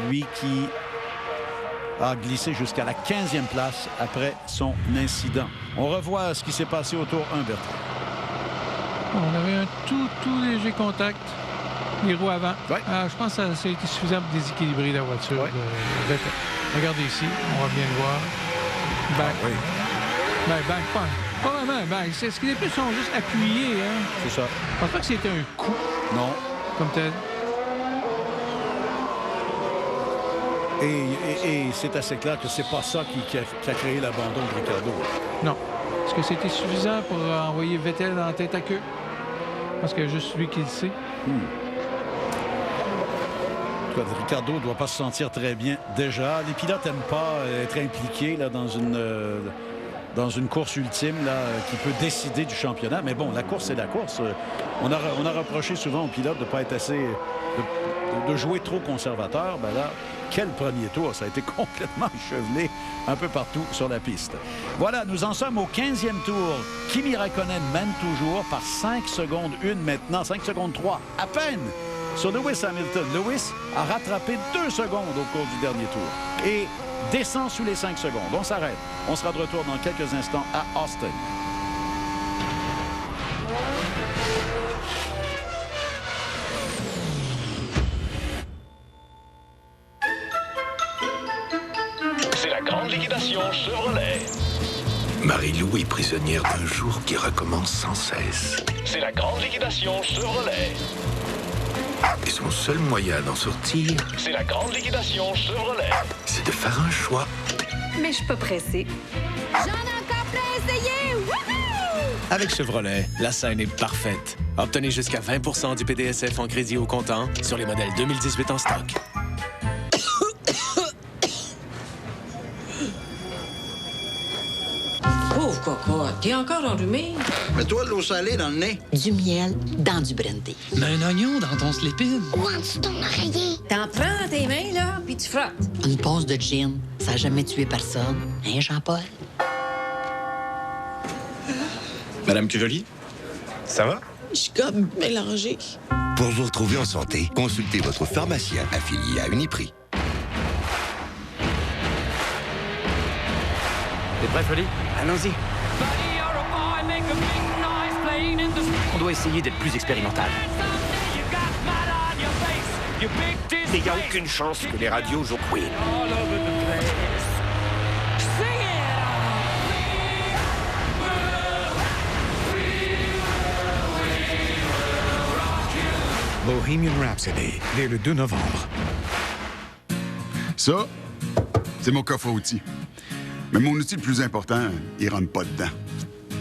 S2: Lui qui a glissé jusqu'à la 15e place après son incident. On revoit ce qui s'est passé au tour 1, Bertrand.
S3: On avait un tout léger contact. Les roues avant.
S2: Ouais.
S3: Je pense que ça a été suffisant pour déséquilibrer la voiture de Vettel. Regardez ici, on va bien le voir. Back.
S2: Oui.
S3: Back, pas vraiment back. C'est ce que les plus sont juste appuyés. Hein.
S2: C'est ça.
S3: Je pense pas que c'était un coup.
S2: Non.
S3: Comme tel.
S2: Et c'est assez clair que c'est pas ça qui a créé l'abandon de Ricciardo.
S3: Non. Est-ce que c'était suffisant pour envoyer Vettel en tête à queue? Parce que juste lui qui le sait.
S2: Ricciardo ne doit pas se sentir très bien déjà. Les pilotes n'aiment pas être impliqués là, dans une course ultime là, qui peut décider du championnat. Mais bon, la course, c'est la course. On a reproché souvent aux pilotes de ne pas être assez... de jouer trop conservateur. Ben là, quel premier tour. Ça a été complètement échevelé un peu partout sur la piste. Voilà, nous en sommes au 15e tour. Kimi Räikkönen mène toujours par 5 secondes 1 maintenant, 5 secondes 3 à peine sur Lewis Hamilton. Lewis a rattrapé 2 secondes au cours du dernier tour et descend sous les 5 secondes. On s'arrête. On sera de retour dans quelques instants à Austin.
S13: C'est la grande liquidation Chevrolet.
S9: Marie-Lou est prisonnière d'un jour qui recommence sans cesse.
S13: C'est la grande liquidation Chevrolet.
S9: Et son seul moyen d'en sortir,
S13: c'est la grande liquidation Chevrolet.
S9: C'est de faire un choix.
S14: Mais je suis pas pressée. J'en ai encore plein à essayer! Wouhou!
S15: Avec Chevrolet, la scène est parfaite. Obtenez jusqu'à 20 du PDSF en crédit au comptant sur les modèles 2018 en stock.
S16: Pauvre cocotte, t'es encore enrhumé?
S17: Mets-toi de l'eau salée dans le nez.
S16: Du miel dans du brandy.
S10: Un oignon dans ton slip-in.
S16: Ou en dessous de ton oreiller. T'en prends dans tes mains, là, puis tu frottes. Une pause de gin, ça n'a jamais tué personne. Hein, Jean-Paul?
S18: Madame Cuvelier, ça va?
S19: Je suis comme mélangée.
S20: Pour vous retrouver en santé, consultez votre pharmacien affilié à Uniprix.
S18: T'es prêt, Freddy?
S21: Allons-y. On doit essayer d'être plus expérimental. Il n'y a aucune chance que les radios jouent Queen.
S22: Bohemian Rhapsody, dès le 2 novembre.
S23: Ça, c'est mon coffre à outils. Mais mon outil le plus important, il rentre pas dedans.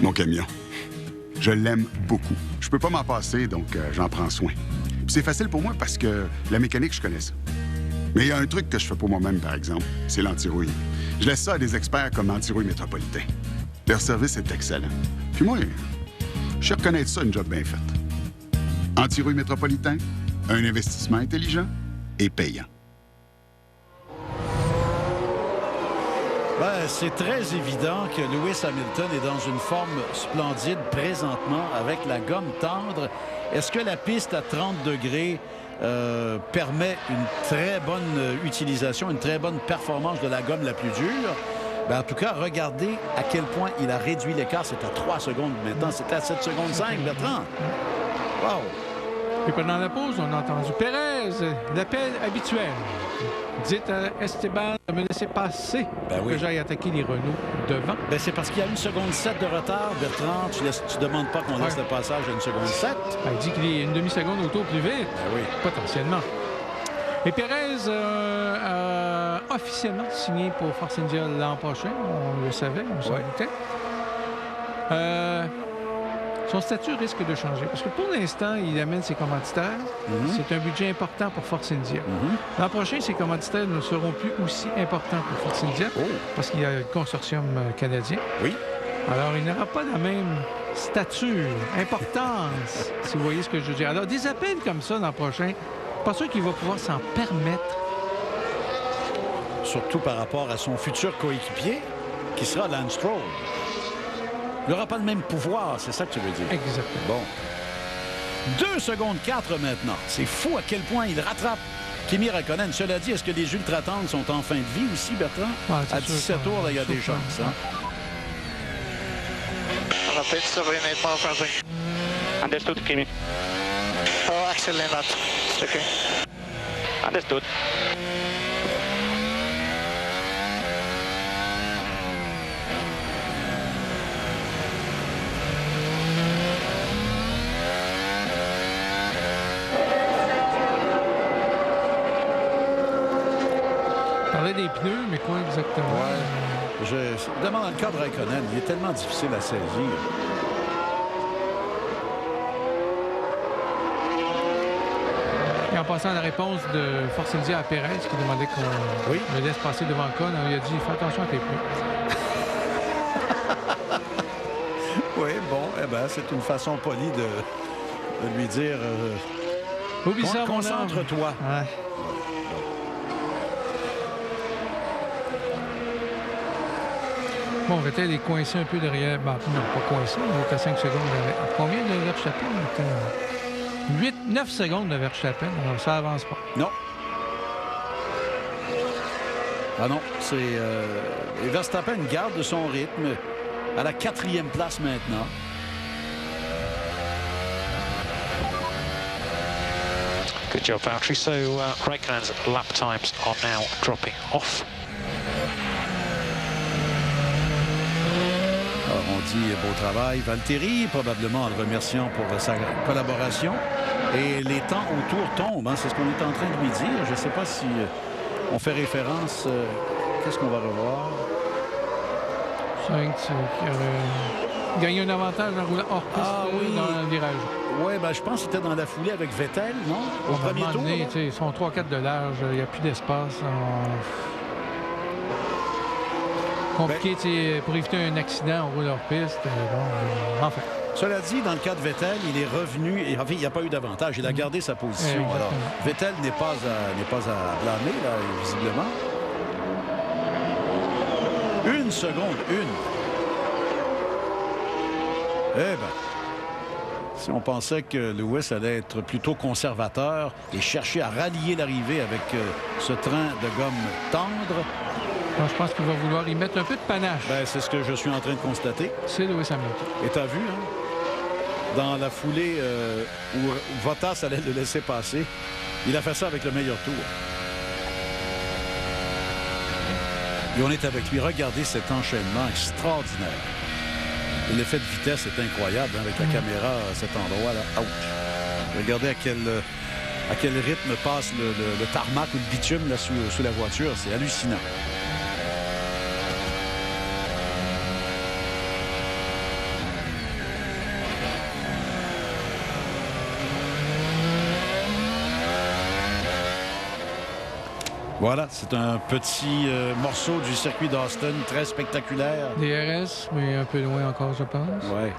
S23: Mon camion. Je l'aime beaucoup. Je peux pas m'en passer, donc j'en prends soin. Puis c'est facile pour moi parce que la mécanique, je connais ça. Mais il y a un truc que je fais pour moi-même, par exemple, c'est l'antirouille. Je laisse ça à des experts comme Antirouille Métropolitain. Leur service est excellent. Puis moi, je sais reconnaître ça une job bien faite. Antirouille Métropolitain, un investissement intelligent et payant.
S2: Ben, c'est très évident que Lewis Hamilton est dans une forme splendide présentement avec la gomme tendre. Est-ce que la piste à 30 degrés permet une très bonne utilisation, une très bonne performance de la gomme la plus dure? Ben, en tout cas, regardez à quel point il a réduit l'écart. C'est à 3 secondes maintenant. C'est à 7 secondes 5, Bertrand. Wow!
S3: Et pendant la pause, on a entendu Pérez, l'appel habituel. Dites à Esteban de me laisser passer pour que j'aille attaquer les Renault devant.
S2: Ben, c'est parce qu'il y a 1 seconde 7 de retard, Bertrand. Tu demandes pas qu'on laisse le passage à 1 seconde 7.
S3: Ben, il dit qu'il est une demi-seconde au tour plus vite.
S2: Ben oui.
S3: Potentiellement. Et Pérez a officiellement signé pour Force India l'an prochain. On le savait, on s'en doutait. Son statut risque de changer parce que pour l'instant, il amène ses commanditaires. C'est un budget important pour Force India. L'an prochain, ses commanditaires ne seront plus aussi importants pour Force India parce qu'il y a le consortium canadien.
S2: Oui.
S3: Alors, il n'aura pas la même stature, importance, si vous voyez ce que je veux dire. Alors, des appels comme ça dans le prochain, pas sûr qu'il va pouvoir s'en permettre.
S2: Surtout par rapport à son futur coéquipier, qui sera Lance Stroll. Il n'aura pas le même pouvoir, c'est ça que tu veux dire?
S3: Exactement.
S2: Bon. 2 secondes 4 maintenant. C'est fou à quel point il rattrape Kimi Räikkönen. Cela dit, est-ce que les ultra-tendres sont en fin de vie aussi, Bertrand? À 17 tours, là, il y a des chances. Hein?
S6: On a pits, we need more friendly. Understood, Kimi. Oh, excellent that. It's okay. Understood.
S3: Des pneus, mais quoi exactement?
S2: Ouais. Je demande dans le cas de Räikkönen, il est tellement difficile à saisir.
S3: Et en passant à la réponse de Force India à Perez, qui demandait qu'on le laisse passer devant Con, il a dit « Fais attention à tes pneus. »
S2: Oui, bon, eh ben, c'est une façon polie de lui dire
S3: Oublie ça,
S2: concentre-toi.
S3: Ouais. Bon, Vettel est coincé un peu derrière. Ben, non, pas coincé, il est à 5 secondes. Combien de Verstappen? 9 secondes de Verstappen. Alors, ça avance pas.
S2: Non. Ah non, c'est... et Verstappen garde son rythme à la 4e place maintenant.
S12: Good job, Valtteri. So, Raikkonen's lap times are now dropping off.
S2: On dit beau travail, Valtteri, probablement en le remerciant pour sa collaboration. Et les temps autour tombent, hein, c'est ce qu'on est en train de lui dire. Je ne sais pas si on fait référence. Qu'est-ce qu'on va revoir?
S3: Sainz qui a gagné un avantage en roulant hors piste dans le virage.
S2: Oui, ben, je pense qu'il était dans la foulée avec Vettel, non? Au premier tour.
S3: Ils sont 3-4 de large, il n'y a plus d'espace. Compliqué, pour éviter un accident, on roule hors piste. Enfin.
S2: Cela dit, dans le cas de Vettel, il est revenu et en fait, il n'y a pas eu d'avantage. Il a gardé sa position. Alors, Vettel n'est pas à blâmer, là, visiblement. 1 seconde, 1. Eh bien, si on pensait que Lewis allait être plutôt conservateur et chercher à rallier l'arrivée avec ce train de gomme tendre,
S3: non, je pense qu'il va vouloir y mettre un peu de panache.
S2: Ben, c'est ce que je suis en train de constater.
S3: C'est Lewis Hamilton.
S2: Et t'as vu, hein? Dans la foulée où Bottas allait le laisser passer, il a fait ça avec le meilleur tour. Et on est avec lui. Regardez cet enchaînement extraordinaire. Et l'effet de vitesse est incroyable, hein, avec la caméra à cet endroit-là. Ouch! Regardez à quel rythme passe le tarmac ou le bitume là, sous la voiture. C'est hallucinant. Voilà, c'est un petit morceau du circuit d'Austin, très spectaculaire.
S3: DRS, mais un peu loin encore, je pense.
S2: Oui.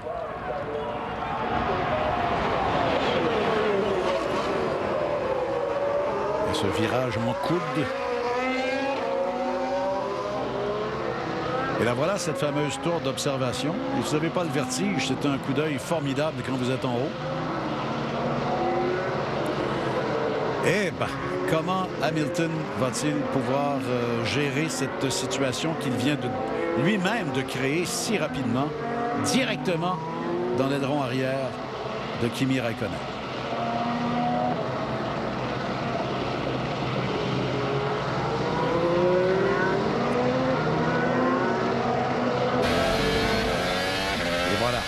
S2: Et ce virage en coude. Et là, voilà cette fameuse tour d'observation. Et vous n'avez pas le vertige, c'est un coup d'œil formidable quand vous êtes en haut. Eh bien, comment Hamilton va-t-il pouvoir gérer cette situation qu'il vient de lui-même de créer si rapidement, directement dans l'aileron arrière de Kimi Räikkönen? Et voilà,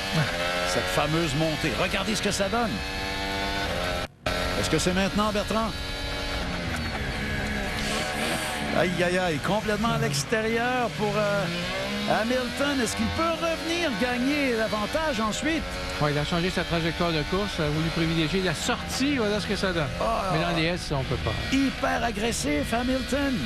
S2: cette fameuse montée. Regardez ce que ça donne. Est-ce que c'est maintenant, Bertrand? Aïe, aïe, aïe. Complètement à l'extérieur pour Hamilton. Est-ce qu'il peut revenir gagner l'avantage ensuite?
S3: Oui, il a changé sa trajectoire de course. Il a voulu privilégier la sortie. Voilà ce que ça donne. Mais dans les S, on ne peut pas.
S2: Hyper agressif, Hamilton.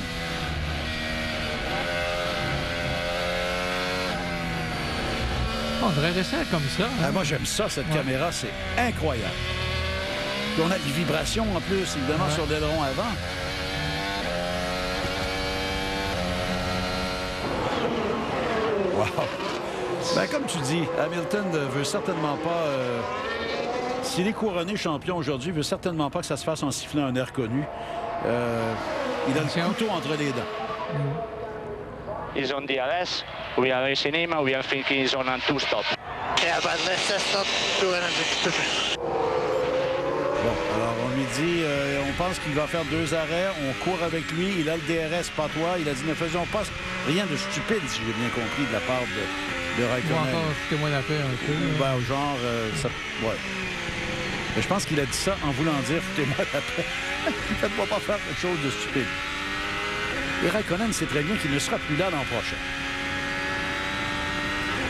S3: On devrait rester comme ça. Hein?
S2: Moi, j'aime ça, cette caméra. C'est incroyable. Puis on a des vibrations en plus, évidemment, sur l'aileron avant. Wow! Ben, comme tu dis, Hamilton ne veut certainement pas... S'il est couronné champion aujourd'hui, il ne veut certainement pas que ça se fasse en sifflant un air connu. Il a le couteau entre les dents.
S6: He's on DRS. We are racing him. We are thinking he's on 2 stop. Yeah, but let's just not do anything.
S2: Bon, alors on lui dit, on pense qu'il va faire 2 arrêts, on court avec lui, il a le DRS, pas toi. Il a dit, ne faisons pas rien de stupide, si j'ai bien compris, de la part de Raikkonen.
S3: Ou encore, foutez-moi la paix un peu.
S2: Ben, genre, ça, ouais. Mais je pense qu'il a dit ça en voulant dire, foutez-moi la paix. Faites-moi pas faire quelque chose de stupide. Et Raikkonen sait très bien qu'il ne sera plus là l'an prochain.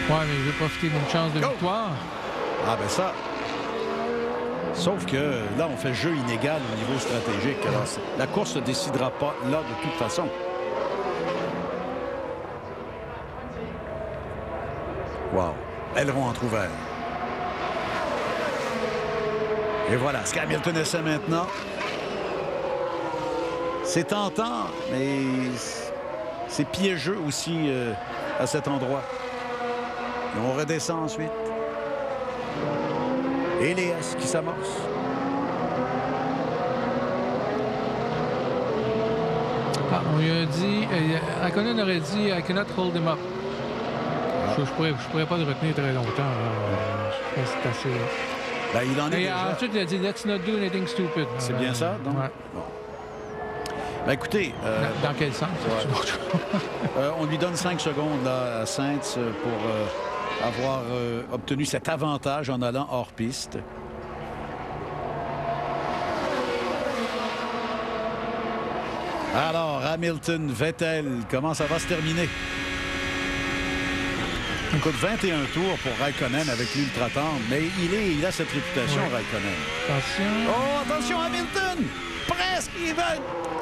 S3: Ouais, mais il veut profiter d'une chance de victoire.
S2: Ah, ben ça... Sauf que là, on fait jeu inégal au niveau stratégique. Alors, la course ne décidera pas là de toute façon. Wow. Aileron entrouvert. Et voilà, ce qu'Hamilton essaie maintenant. C'est tentant, mais c'est piégeux aussi à cet endroit. Et on redescend ensuite. Elias qui s'amorce.
S3: On lui a dit... Raikkonen aurait dit « I cannot hold him up ». Je pourrais pas le retenir très longtemps. Je pense que c'est assez...
S2: Ben, il en est
S3: Et
S2: déjà.
S3: ensuite, il a dit « Let's not do anything stupid ».
S2: C'est bien ça, donc?
S3: Ouais.
S2: Bon. Ben, écoutez...
S3: Dans quel sens?
S2: Ouais. On lui donne 5 secondes là, à Sainz pour avoir obtenu cet avantage en allant hors piste. Alors, Hamilton, Vettel, comment ça va se terminer? Écoute, 21 tours pour Raikkonen avec l'ultra-tendre, mais il a cette réputation, Raikkonen.
S3: Attention.
S2: Oh, attention, Hamilton! Presque! Il va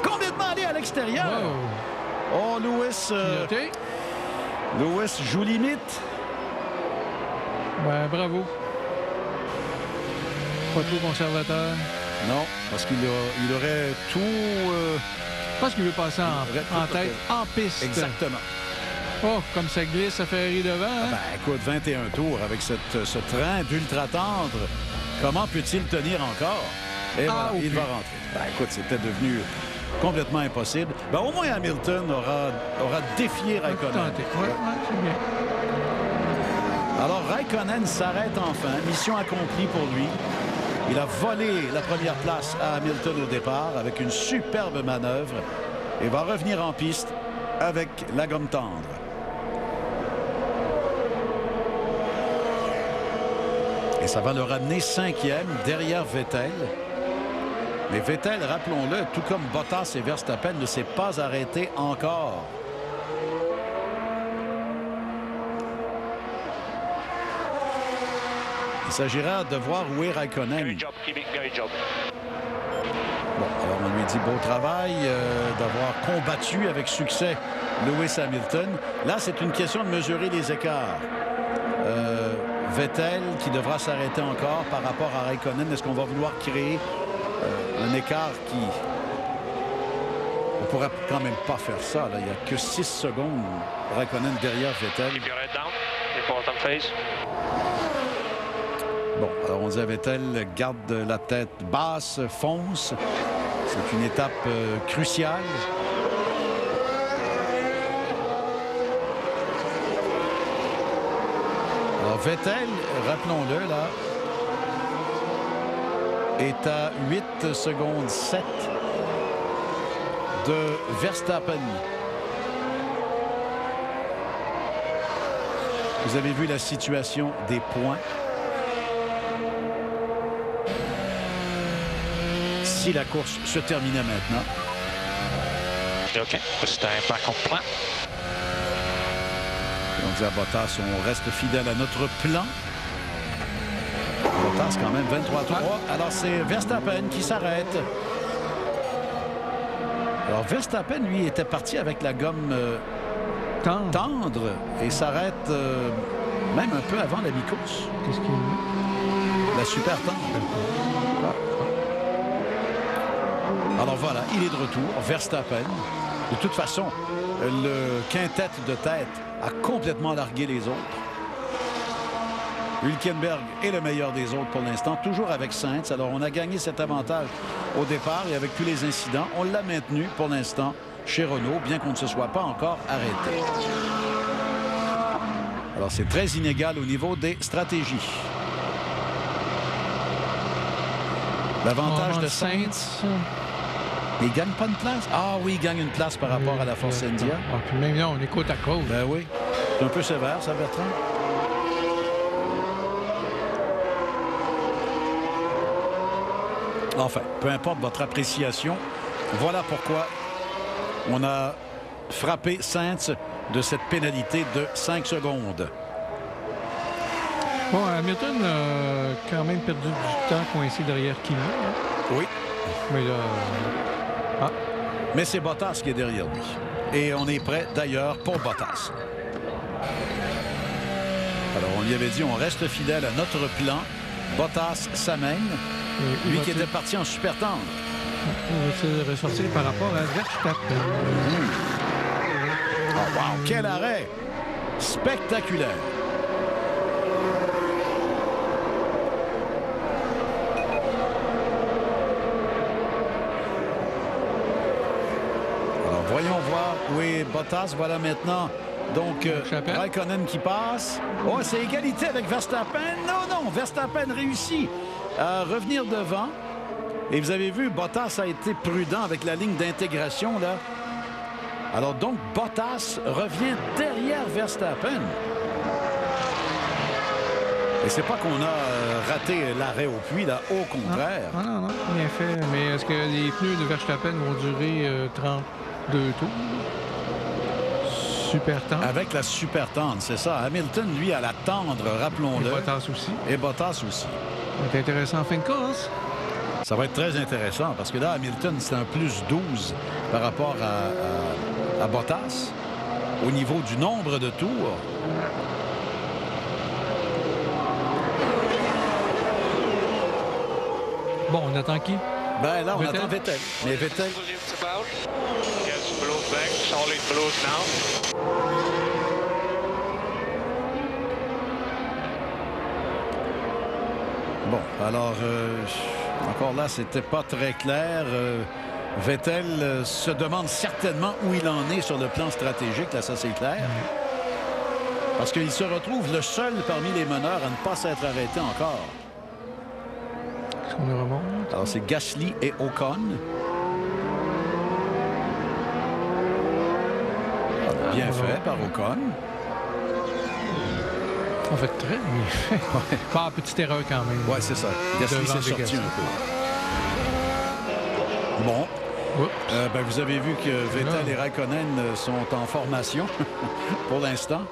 S2: complètement aller à l'extérieur. Oh, Lewis... Lewis joue limite.
S3: Ben, bravo. Pas trop conservateur.
S2: Non, parce qu'il aurait tout...
S3: Je pense qu'il veut passer en tête, en piste.
S2: Exactement.
S3: Oh, comme ça glisse, ça fait rire devant. Hein?
S2: Ben, écoute, 21 tours avec ce train d'ultra-tendre. Comment peut-il tenir encore? Et voilà, il va rentrer. Ben, écoute, c'était devenu complètement impossible. Ben, au moins, Hamilton aura défié Raikkonen.
S3: Ouais, c'est bien.
S2: Alors, Raikkonen s'arrête enfin. Mission accomplie pour lui. Il a volé la première place à Hamilton au départ avec une superbe manœuvre et va revenir en piste avec la gomme tendre. Et ça va le ramener 5e derrière Vettel. Mais Vettel, rappelons-le, tout comme Bottas et Verstappen, ne s'est pas arrêté encore. Il s'agira de voir où est Raikkonen. Bon, alors on lui dit beau travail d'avoir combattu avec succès Lewis Hamilton. Là, c'est une question de mesurer les écarts. Vettel qui devra s'arrêter encore par rapport à Raikkonen. Est-ce qu'on va vouloir créer un écart qui... On pourrait quand même pas faire ça. Là. Il n'y a que 6 secondes Raikkonen derrière Vettel. Bon, alors on dit à Vettel, garde la tête basse, fonce. C'est une étape cruciale. Alors Vettel, rappelons-le, là, est à 8 secondes 7 de Verstappen. Vous avez vu la situation des points. Si la course se terminait maintenant.
S12: OK, we're staying back on plan.
S2: Et on dit à Bottas, on reste fidèle à notre plan. Bottas quand même 23-3. Alors c'est Verstappen qui s'arrête. Alors Verstappen, lui, était parti avec la gomme tendre et s'arrête Même un peu avant la mi-course.
S3: Qu'est-ce qu'il y a?
S2: La super tendre. Alors voilà, il est de retour. Verstappen. De toute façon, le quintet de tête a complètement largué les autres. Hülkenberg est le meilleur des autres pour l'instant, toujours avec Sainz. Alors, on a gagné cet avantage au départ et avec tous les incidents, on l'a maintenu pour l'instant chez Renault, bien qu'on ne se soit pas encore arrêté. Alors, c'est très inégal au niveau des stratégies. L'avantage de Sainz. Il gagne pas une place? Ah oui, il gagne une place par rapport à la Force India.
S3: Ah, puis même là, on est côte à côte.
S2: Ben oui. C'est un peu sévère, ça, Bertrand? Enfin, peu importe votre appréciation, voilà pourquoi on a frappé Sainz de cette pénalité de 5 secondes.
S3: Bon, Hamilton a quand même perdu du temps coincé derrière Kimi. Hein?
S2: Oui.
S3: Mais là...
S2: Mais c'est Bottas qui est derrière lui. Et on est prêt, d'ailleurs, pour Bottas. Alors, on lui avait dit, on reste fidèle à notre plan. Bottas s'amène. Lui qui était parti en super tendre.
S3: On va se ressortir par rapport à Verstappen.
S2: Oh, wow! Quel arrêt! Spectaculaire! Alors, voyons voir où est Bottas. Voilà maintenant. Donc, Raikkonen qui passe. Oh, c'est égalité avec Verstappen. Non, Verstappen réussit à revenir devant. Et vous avez vu, Bottas a été prudent avec la ligne d'intégration, là. Alors donc, Bottas revient derrière Verstappen. Et c'est pas qu'on a raté l'arrêt au puits, là, au contraire.
S3: Non, bien fait. Mais est-ce que les pneus de Verstappen vont durer 32 tours? Super tendre.
S2: Avec la super tendre, c'est ça. Hamilton, lui, à la tendre, rappelons-le.
S3: Et Bottas aussi.
S2: Et Bottas aussi.
S3: C'est intéressant en fin de course.
S2: Ça va être très intéressant parce que là, Hamilton, c'est un plus 12 par rapport à Bottas au niveau du nombre de tours.
S3: Bon, on attend qui?
S2: Ben là, on attend Vettel. Mais Vettel... Bon, alors, encore là, c'était pas très clair. Vettel se demande certainement où il en est sur le plan stratégique. Là, ça, c'est clair. Parce qu'il se retrouve le seul parmi les meneurs à ne pas s'être arrêté encore.
S3: Est-ce qu'on le remonte?
S2: Alors, c'est Gasly et Ocon. Bien fait par Ocon.
S3: On fait très bien. Pas petite erreur quand même.
S2: Oui, c'est ça. Gasly s'est sorti un peu. Bon. Ben, vous avez vu que Vettel et Raikkonen sont en formation pour l'instant.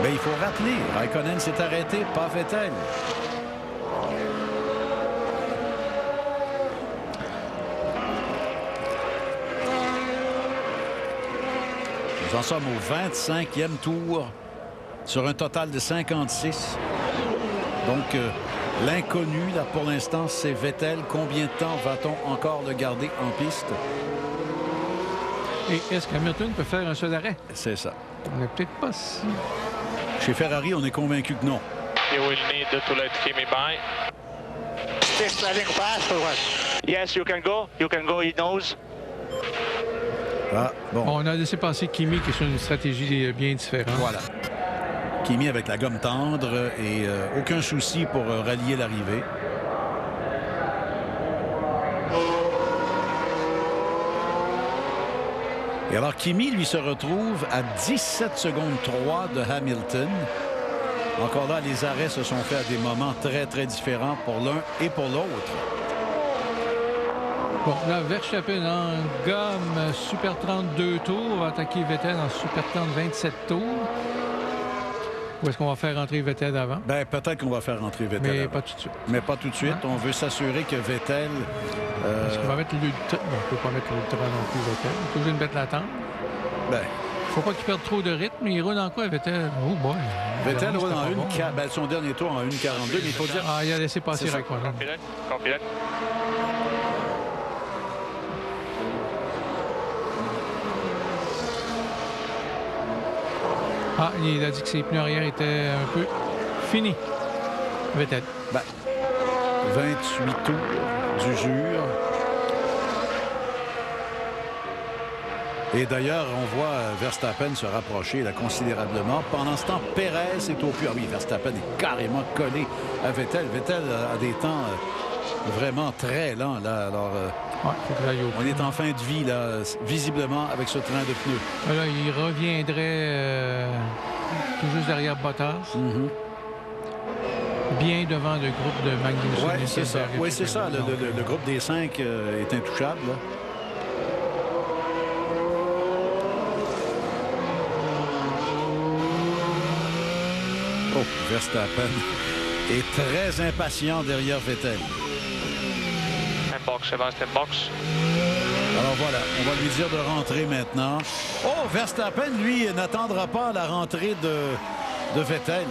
S2: Mais il faut rappeler, Raikkonen s'est arrêté, pas Vettel. Nous en sommes au 25e tour sur un total de 56. Donc, l'inconnu, là, pour l'instant, c'est Vettel. Combien de temps va-t-on encore le garder en piste?
S3: Et est-ce qu'Hamilton peut faire un seul arrêt?
S2: C'est ça.
S3: On n'est peut-être pas si...
S2: Chez Ferrari, on est convaincu que non.
S12: You will need to let Kimi by.
S6: Still sliding fast or what? Yes, you can go, he knows.
S2: Ah, bon.
S3: On a laissé passer Kimi qui est sur une stratégie bien différente.
S2: Voilà. Kimi avec la gomme tendre et aucun souci pour rallier l'arrivée. Et alors, Kimi, lui, se retrouve à 17 secondes 3 de Hamilton. Encore là, les arrêts se sont faits à des moments très, très différents pour l'un et pour l'autre.
S3: Bon, là, Verstappen en gomme Super 32 tours va attaquer Vettel en Super 30 27 tours. Ou est-ce qu'on va faire rentrer Vettel avant?
S2: Ben, peut-être qu'on va faire rentrer Vettel
S3: Mais
S2: avant.
S3: pas tout de suite.
S2: Mais pas tout de suite. On veut s'assurer que Vettel...
S3: Est-ce qu'on va mettre l'ultra? Non, on ne peut pas mettre l'ultra non plus, Vettel. On est obligé de mettre l'attente.
S2: Ben...
S3: Faut pas qu'il perde trop de rythme. Il roule en quoi, Vettel? Oh boy.
S2: Vettel roule en son dernier tour en 1,42, mais il faut dire...
S3: Ah, il a laissé passer Raikkonen.
S6: Confident.
S3: Ah, il a dit que ses pneus arrière étaient un peu finis. Vettel.
S2: Ben, 28 tours d'usure. Et d'ailleurs, on voit Verstappen se rapprocher là, considérablement. Pendant ce temps, Perez est au plus. Ah oui, Verstappen est carrément collé à Vettel. Vettel a des temps vraiment très lents. Là. Alors, on est en fin de vie, là, visiblement, avec ce train de pneus.
S3: Là, il reviendrait tout juste derrière Bottas. Bien devant le groupe de Magnussen.
S2: Oui, c'est ça. Oui, c'est ça. Le groupe des 5 est intouchable. Là. Oh, Verstappen est très impatient derrière Vettel.
S6: Box, Sébastien, box.
S2: Alors voilà, on va lui dire de rentrer maintenant. Oh, Verstappen, lui, n'attendra pas la rentrée de Vettel.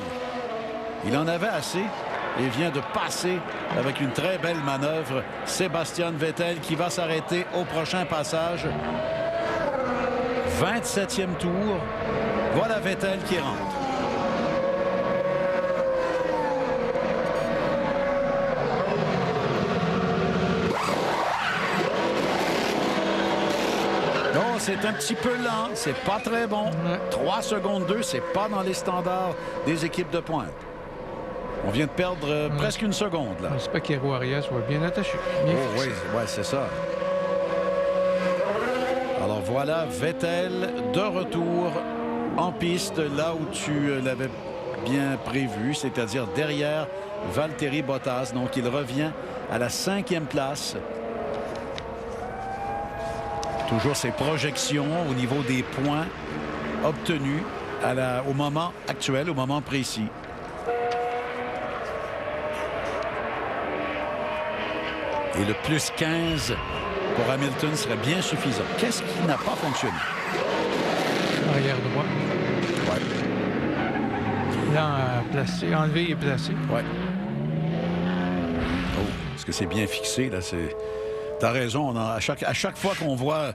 S2: Il en avait assez et vient de passer avec une très belle manœuvre. Sébastien Vettel qui va s'arrêter au prochain passage. 27e tour. Voilà Vettel qui rentre. C'est un petit peu lent, c'est pas très bon. 3 secondes 2, c'est pas dans les standards des équipes de pointe. On vient de perdre presque une seconde. Là.
S3: J'espère qu'Hero Arias va bien attaché.
S2: Oui, c'est ça. Alors voilà, Vettel de retour en piste, là où tu l'avais bien prévu, c'est-à-dire derrière Valtteri Bottas. Donc il revient à la 5e place. Toujours ses projections au niveau des points obtenus au moment actuel, au moment précis. Et le plus 15 pour Hamilton serait bien suffisant. Qu'est-ce qui n'a pas fonctionné?
S3: Arrière droit.
S2: Oui.
S3: Là, placé, enlevé et placé.
S2: Oui. Oh, est-ce que c'est bien fixé? Là, c'est... T'as raison, à chaque fois qu'on voit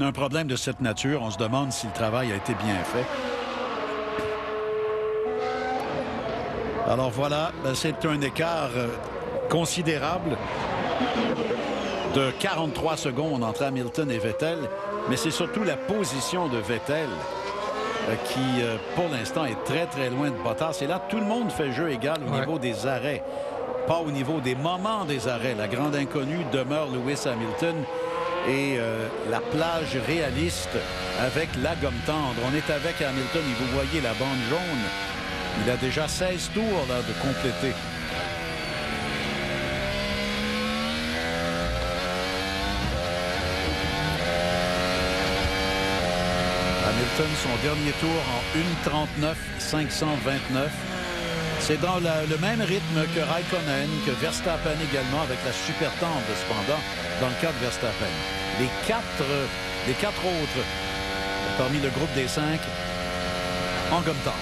S2: un problème de cette nature, on se demande si le travail a été bien fait. Alors voilà, c'est un écart considérable de 43 secondes entre Hamilton et Vettel, mais c'est surtout la position de Vettel qui, pour l'instant, est très, très loin de Bottas. Et là, tout le monde fait jeu égal au niveau des arrêts. Pas au niveau des moments des arrêts. La grande inconnue demeure Lewis Hamilton et la plage réaliste avec la gomme tendre. On est avec Hamilton et vous voyez la bande jaune. Il a déjà 16 tours là, de compléter. Hamilton, son dernier tour en 1:39.529. C'est dans le même rythme que Raikkonen, que Verstappen également, avec la super tendre cependant, dans le cas de Verstappen. Les quatre autres, parmi le groupe des 5, en gomme tendre.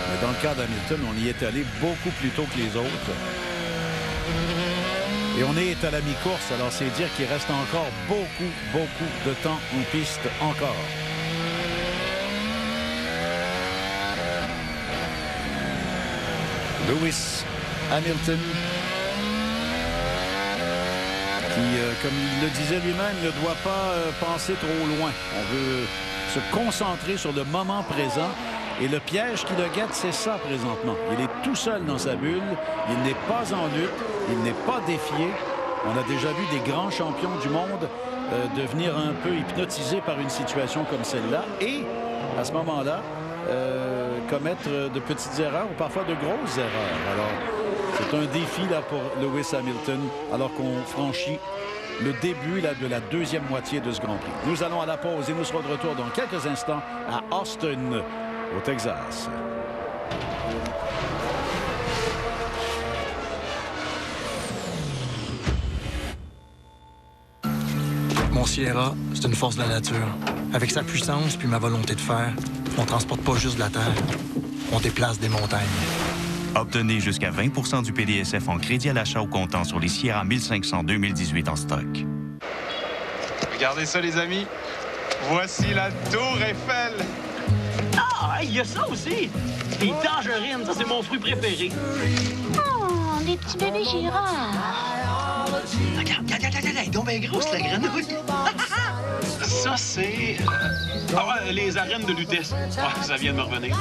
S2: Mais dans le cas d'Hamilton, on y est allé beaucoup plus tôt que les autres. Et on est à la mi-course, alors c'est dire qu'il reste encore beaucoup de temps en piste encore. Lewis Hamilton, qui, comme il le disait lui-même, ne doit pas penser trop loin. On veut se concentrer sur le moment présent. Et le piège qui le guette, c'est ça présentement. Il est tout seul dans sa bulle. Il n'est pas en lutte. Il n'est pas défié. On a déjà vu des grands champions du monde devenir un peu hypnotisés par une situation comme celle-là. Et à ce moment-là, commettre de petites erreurs ou parfois de grosses erreurs. Alors, c'est un défi là, pour Lewis Hamilton alors qu'on franchit le début là, de la deuxième moitié de ce Grand Prix. Nous allons à la pause et nous serons de retour dans quelques instants à Austin au Texas.
S4: Mon Sierra, c'est une force de la nature. Avec sa puissance puis ma volonté de faire, on transporte pas juste de la terre, on déplace des montagnes.
S5: Obtenez jusqu'à 20 du PDSF en crédit à l'achat au comptant sur les Sierra 1500 2018 en stock.
S7: Regardez ça, les amis. Voici la Tour Eiffel.
S24: Ah, il y a ça aussi. Les tangerines, ça, c'est mon fruit préféré.
S14: Oh, des petits bébés girafes.
S24: Regarde, elle est donc bien grosse, la grenouille. Ça, c'est... les arènes de Lutèce. Ah, ça vient de me revenir.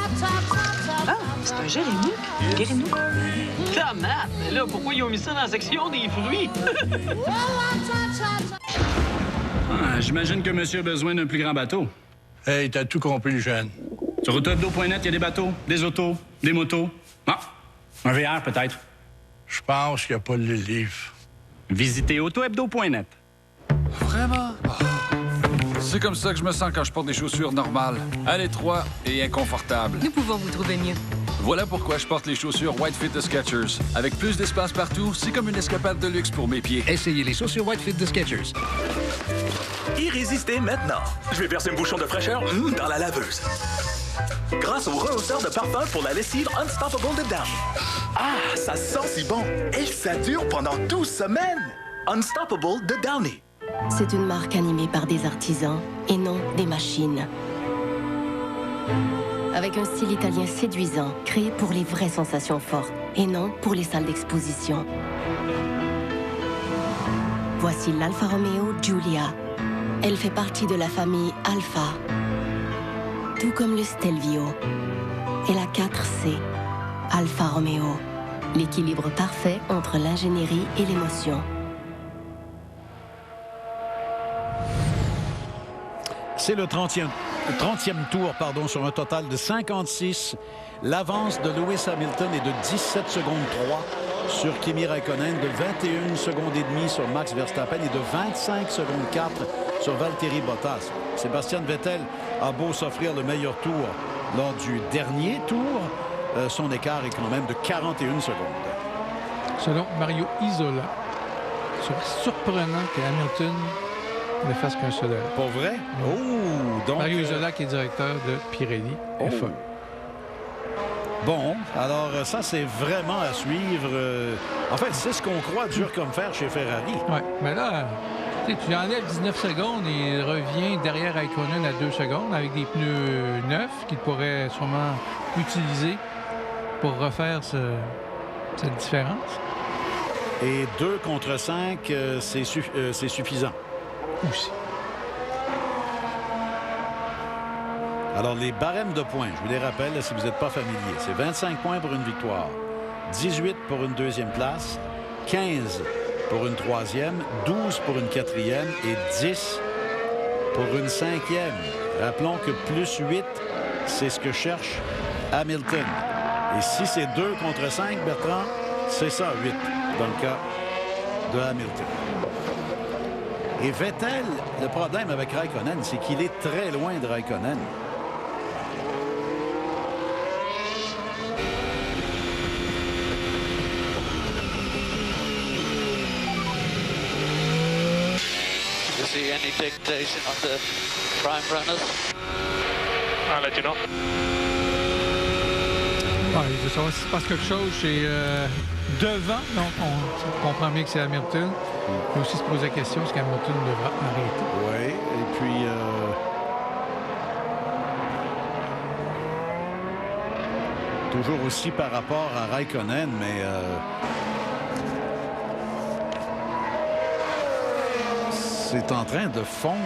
S19: Ah, c'est un Jérémy. Guéris-nous.
S24: Tomate! Là, pourquoi ils ont mis ça dans la section des fruits?
S25: J'imagine que monsieur a besoin d'un plus grand bateau.
S4: Hey, t'as tout compris, le jeune.
S25: Sur autohebdo.net, il y a des bateaux, des autos, des motos. Ah, un VR peut-être.
S4: Je pense qu'il n'y a pas le livre.
S25: Visitez autohebdo.net.
S26: Vraiment? C'est comme ça que je me sens quand je porte des chaussures normales, à l'étroit et inconfortables.
S19: Nous pouvons vous trouver mieux.
S26: Voilà pourquoi je porte les chaussures White Fit de Skechers. Avec plus d'espace partout, c'est comme une escapade de luxe pour mes pieds.
S27: Essayez les chaussures White Fit de Skechers.
S28: Irrésister maintenant. Je vais verser une bouchon de fraîcheur dans la laveuse. Grâce au rehausseur de parfum pour la lessive Unstoppable de Downy. Ah, ça sent si bon. Et ça dure pendant 12 semaines. Unstoppable de Downy.
S29: C'est une marque animée par des artisans et non des machines. Avec un style italien séduisant, créé pour les vraies sensations fortes et non pour les salles d'exposition. Voici l'Alfa Romeo Giulia. Elle fait partie de la famille Alfa, tout comme le Stelvio et la 4C, Alfa Romeo. L'équilibre parfait entre l'ingénierie et l'émotion.
S2: C'est le 30e tour, sur un total de 56. L'avance de Lewis Hamilton est de 17 secondes 3 sur Kimi Räikkönen, de 21 secondes et demie sur Max Verstappen et de 25 secondes 4 sur Valtteri Bottas. Sébastien Vettel a beau s'offrir le meilleur tour lors du dernier tour, son écart est quand même de 41 secondes.
S3: Selon Mario Isola, ce serait surprenant que Hamilton ne fasse qu'un seul erreur.
S2: Pour vrai? Oh! Donc,
S3: Mario Isola, qui est directeur de Pirelli F1.
S2: Bon, alors ça, c'est vraiment à suivre. En fait, c'est ce qu'on croit dur comme fer chez Ferrari.
S3: Oui, mais là, tu enlèves 19 secondes et il revient derrière Räikkönen à 2 secondes avec des pneus neufs qu'il pourrait sûrement utiliser pour refaire cette différence.
S2: Et 2 contre 5, c'est suffisant.
S3: Aussi.
S2: Alors, les barèmes de points, je vous les rappelle là, si vous n'êtes pas familier, c'est 25 points pour une victoire, 18 pour une deuxième place, 15 pour une troisième, 12 pour une quatrième et 10 pour une cinquième. Rappelons que plus 8, c'est ce que cherche Hamilton. Et si c'est 2 contre 5, Bertrand, c'est ça, 8, dans le cas de Hamilton. Et Vettel, le problème avec Räikkönen, c'est qu'il est très loin de Räikkönen.
S6: Do you see any dictation on the prime runners?
S12: I'll let you know.
S3: Ouais, il veut savoir s'il se passe quelque chose chez devant. Donc, on comprend bien que c'est Hamilton. Il peut aussi se poser la question, est-ce qu'Hamilton devra arrêter?
S2: Oui, et puis... toujours aussi par rapport à Räikkönen, mais... c'est en train de fondre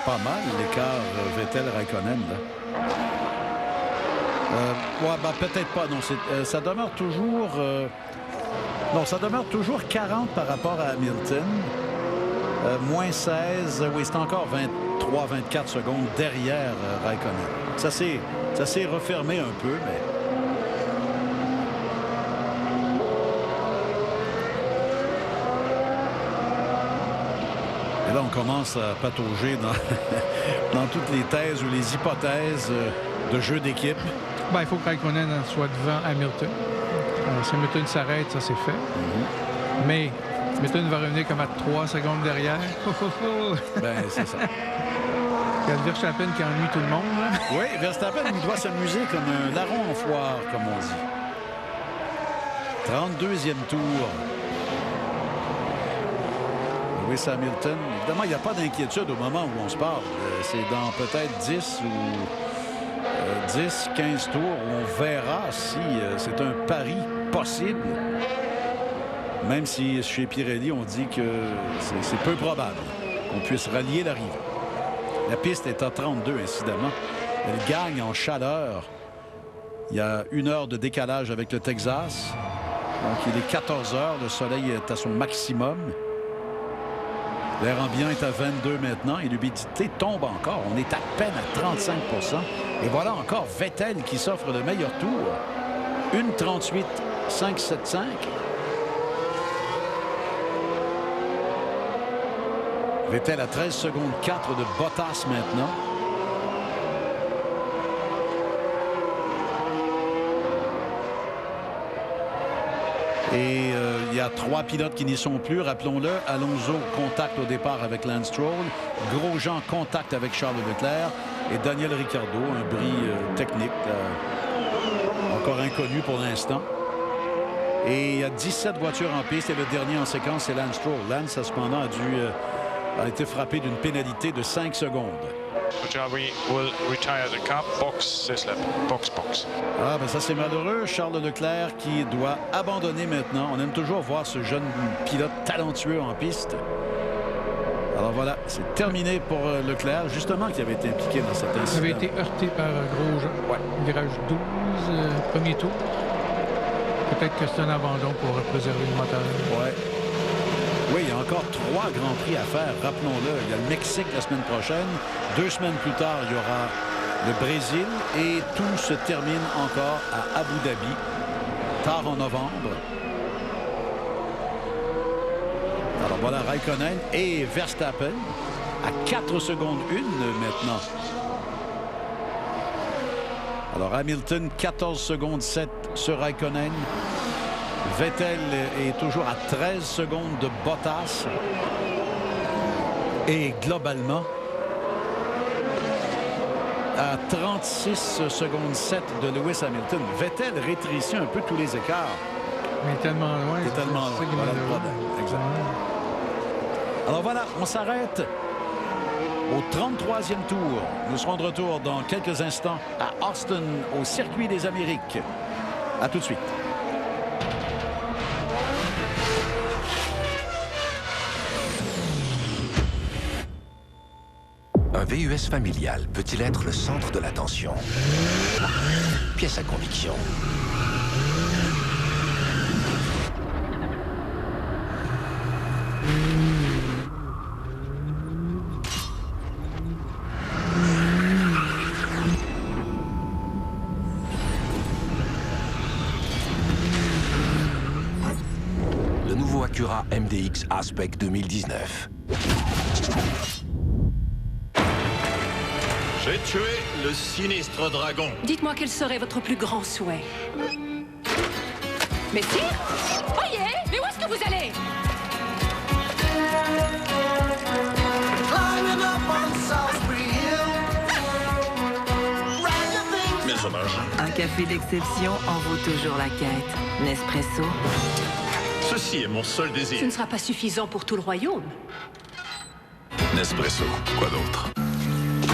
S2: pas mal l'écart Vettel-Räikkönen. Ouais, ben, peut-être pas. Non, ça demeure toujours... non, ça demeure toujours 40 par rapport à Hamilton. Moins 16. Oui, c'est encore 23-24 secondes derrière Räikkönen. Ça s'est refermé un peu, mais... Et là, on commence à patauger dans toutes les thèses ou les hypothèses de jeu d'équipe.
S3: Ben, il faut que Raikkonen soit devant Hamilton. Si Hamilton s'arrête, ça c'est fait. Mais Hamilton va revenir comme à 3 secondes derrière.
S2: Ben, c'est ça.
S3: Il y a Verstappen qui ennuie tout le monde. Là.
S2: Oui, Verstappen, il doit s'amuser comme un larron en foire, comme on dit. 32e tour. Lewis Hamilton. Évidemment, il n'y a pas d'inquiétude au moment où on se parle. C'est dans peut-être 10 ou 10, 15 tours où on verra si c'est un pari possible. Même si chez Pirelli, on dit que c'est peu probable qu'on puisse rallier l'arrivée. La piste est à 32, incidemment. Elle gagne en chaleur. Il y a 1 heure de décalage avec le Texas. Donc, il est 14 heures. Le soleil est à son maximum. L'air ambiant est à 22 maintenant et l'humidité tombe encore. On est à peine à 35 %. Et voilà encore Vettel qui s'offre le meilleur tour. 1:38,575. Vettel à 13 secondes 4 de Bottas maintenant. Et il y a 3 pilotes qui n'y sont plus. Rappelons-le, Alonso contact au départ avec Lance Stroll. Grosjean contact avec Charles Leclerc. Et Daniel Ricciardo, un bris technique encore inconnu pour l'instant. Et il y a 17 voitures en piste et le dernier en séquence, c'est Lance Stroll. Lance, cependant, a été frappé d'une pénalité de 5 secondes. Ah, ben ça, c'est malheureux. Charles Leclerc qui doit abandonner maintenant. On aime toujours voir ce jeune pilote talentueux en piste. Alors voilà, c'est terminé pour Leclerc, justement, qui avait été impliqué dans cet incident.
S3: Il avait été heurté par Grosjean.
S2: Ouais.
S3: Virage 12, premier tour. Peut-être que c'est un abandon pour préserver le moteur.
S2: Ouais. Oui, il y a encore 3 grands prix à faire, rappelons-le. Il y a le Mexique la semaine prochaine. 2 semaines plus tard, il y aura le Brésil. Et tout se termine encore à Abu Dhabi, tard en novembre. Alors voilà, Raikkonen et Verstappen à 4 secondes 1 maintenant. Alors Hamilton, 14 secondes 7 sur Raikkonen. Vettel est toujours à 13 secondes de Bottas. Et globalement, à 36 secondes 7 de Lewis Hamilton. Vettel rétrécit un peu tous les écarts.
S3: Mais tellement loin.
S2: Il est tellement loin. Voilà le problème. Exact. Alors voilà, on s'arrête au 33e tour. Nous serons de retour dans quelques instants à Austin, au Circuit des Amériques. À tout de suite.
S20: Un VUS familial peut-il être le centre de l'attention? Pièce à conviction. Le nouveau Acura MDX A-Spec 2019.
S1: J'ai tué le sinistre dragon.
S14: Dites-moi quel serait votre plus grand souhait. Mais si! Voyez! Mais où est-ce que vous allez?
S1: Mes hommages.
S19: Un café d'exception en vaut toujours la quête. Nespresso.
S1: Ceci est mon seul désir.
S14: Ce ne sera pas suffisant pour tout le royaume.
S1: Nespresso, quoi d'autre?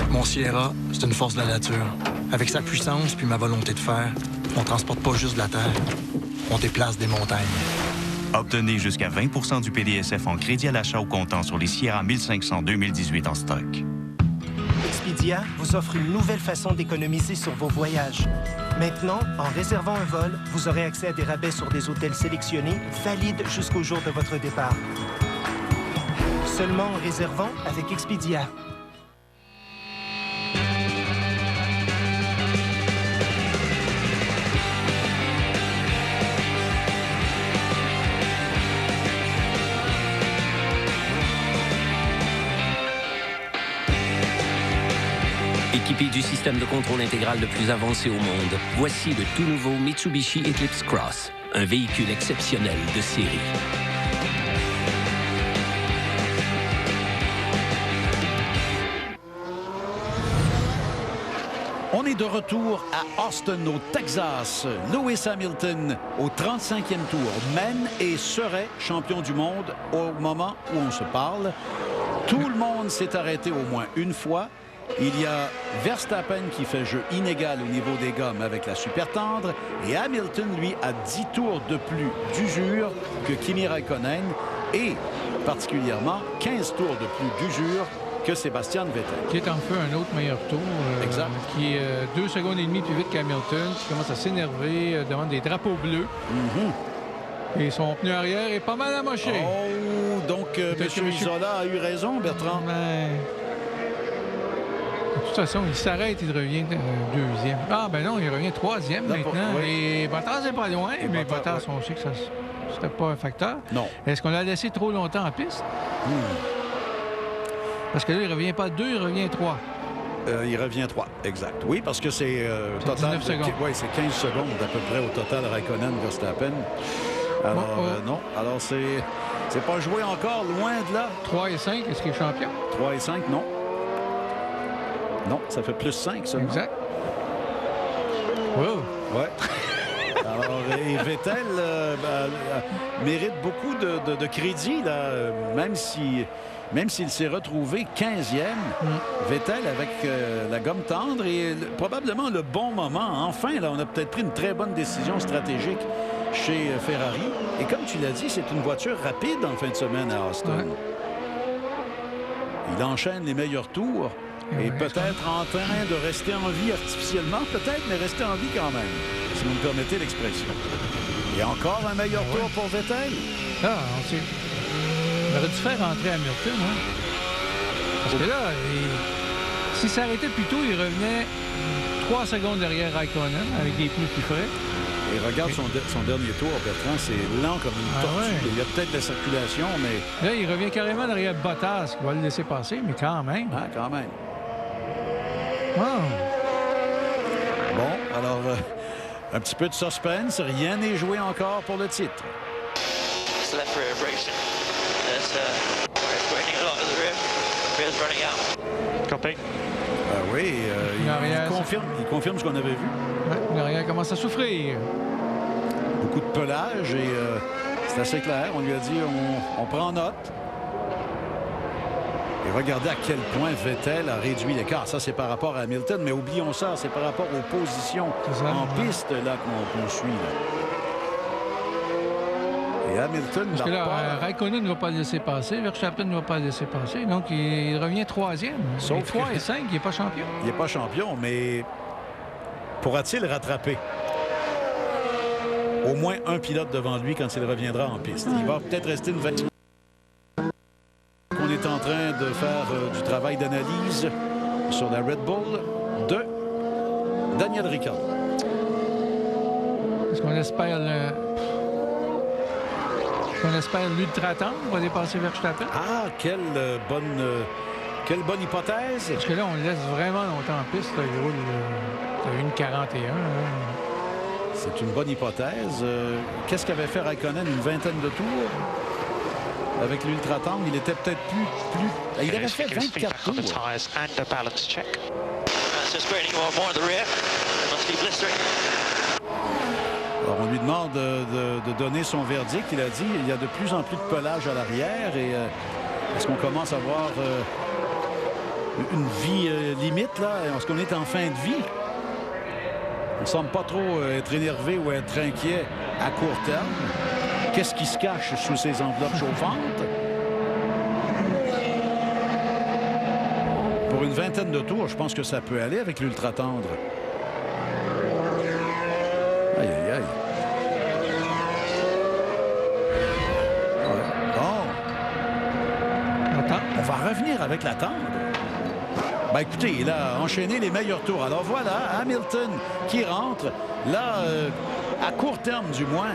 S4: Mon Sierra, c'est une force de la nature. Avec sa puissance puis ma volonté de faire, on transporte pas juste de la terre, on déplace des montagnes.
S5: Obtenez jusqu'à 20 % du PDSF en crédit à l'achat au comptant sur les Sierra 1500 2018 en stock.
S8: Expedia vous offre une nouvelle façon d'économiser sur vos voyages. Maintenant, en réservant un vol, vous aurez accès à des rabais sur des hôtels sélectionnés, valides jusqu'au jour de votre départ. Seulement en réservant avec Expedia.
S9: Équipé du système de contrôle intégral le plus avancé au monde, voici le tout nouveau Mitsubishi Eclipse Cross, un véhicule exceptionnel de série.
S2: On est de retour à Austin, au Texas. Lewis Hamilton, au 35e tour, mène et serait champion du monde au moment où on se parle. Tout le monde s'est arrêté au moins une fois. Il y a Verstappen qui fait jeu inégal au niveau des gommes avec la super tendre. Et Hamilton, lui, a 10 tours de plus d'usure que Kimi Raikkonen. Et particulièrement 15 tours de plus d'usure que Sébastien Vettel.
S3: Qui est en fait un autre meilleur tour.
S2: Exact.
S3: Qui est 2 secondes et demie plus vite qu'Hamilton, qui commence à s'énerver, demande des drapeaux bleus. Et son pneu arrière est pas mal amoché.
S2: Oh, donc M. Isola a eu raison, Bertrand.
S3: Mais... De toute façon, il s'arrête, il revient deuxième. Ah, ben non, il revient troisième maintenant. Oui. Et Bottas n'est pas loin, mais Bottas, on sait que ça c'était pas un facteur.
S2: Non.
S3: Est-ce qu'on l'a laissé trop longtemps en piste? Parce que là, il revient pas 2, il revient 3.
S2: Il revient 3, exact. Oui, parce que c'est total.
S3: 19 secondes.
S2: Oui, c'est 15 secondes à peu près au total Raikkonen-Verstappen. Alors, non. Alors, c'est pas joué encore, loin de là.
S3: 3 et 5, est-ce qu'il est champion?
S2: 3 et 5, non. Non, ça fait plus 5 seulement.
S3: Exact. Wow.
S2: Ouais. Alors, et Vettel mérite beaucoup de crédit, là, même s'il s'est retrouvé 15e, Vettel avec la gomme tendre et probablement le bon moment. Enfin, là, on a peut-être pris une très bonne décision stratégique chez Ferrari. Et comme tu l'as dit, c'est une voiture rapide en fin de semaine à Austin. Ouais. Il enchaîne les meilleurs tours et peut-être en train de rester en vie artificiellement, peut-être, mais rester en vie quand même, si vous me permettez l'expression. Et encore un meilleur tour pour Vettel.
S3: Ah, on sait. Il aurait dû faire rentrer Hamilton, hein? Parce que là, s'il s'arrêtait plus tôt, il revenait 3 secondes derrière Raikkonen avec des pneus plus frais.
S2: Et regarde son dernier tour, Bertrand, c'est lent comme une tortue. Ouais. Il y a peut-être de la circulation, mais...
S3: Là, il revient carrément derrière Bottas, qui va le laisser passer, mais quand même.
S2: Ah, quand même.
S3: Wow.
S2: Bon, alors, un petit peu de suspense. Rien n'est joué encore pour le titre.
S12: Copy.
S2: Oui, il confirme ce qu'on avait vu.
S3: Ouais, l'arrière commence à souffrir.
S2: Beaucoup de pelage et c'est assez clair. On lui a dit on prend note. Et regardez à quel point Vettel a réduit l'écart. Ça, c'est par rapport à Hamilton, mais oublions ça, c'est par rapport aux positions en piste là qu'on suit. Là. Et Hamilton...
S3: Parce que là, Raikkonen ne va pas le laisser passer, Verstappen ne va pas le laisser passer, donc il revient 3e. Sauf 3 et 5, il n'est pas champion.
S2: Il n'est pas champion, mais pourra-t-il rattraper au moins un pilote devant lui quand il reviendra en piste? Il va peut-être rester une vingtaine. On est en train de faire du travail d'analyse sur la Red Bull de Daniel Ricciardo.
S3: Est-ce qu'on espère l'ultra-tendre va dépasser Verstappen?
S2: Ah, quelle bonne hypothèse.
S3: Parce que là, on le laisse vraiment longtemps en piste. Là, il roule à 1,41.
S2: C'est une bonne hypothèse. Qu'est-ce qu'avait fait Raikkonen? Une vingtaine de tours? Avec l'ultra-tendre, il était peut-être plus... Il avait fait 24 tours. Alors, on lui demande de donner son verdict. Il a dit il y a de plus en plus de pelage à l'arrière. Et est-ce qu'on commence à voir une vie limite, là? Est-ce qu'on est en fin de vie? On ne semble pas trop être énervé ou être inquiet à court terme. Qu'est-ce qui se cache sous ces enveloppes chauffantes? Pour une vingtaine de tours, je pense que ça peut aller avec l'ultra-tendre. Aïe, aïe, aïe.
S3: Bon.
S2: On va revenir avec la tendre. Ben écoutez, il a enchaîné les meilleurs tours. Alors voilà, Hamilton qui rentre. Là, à court terme du moins,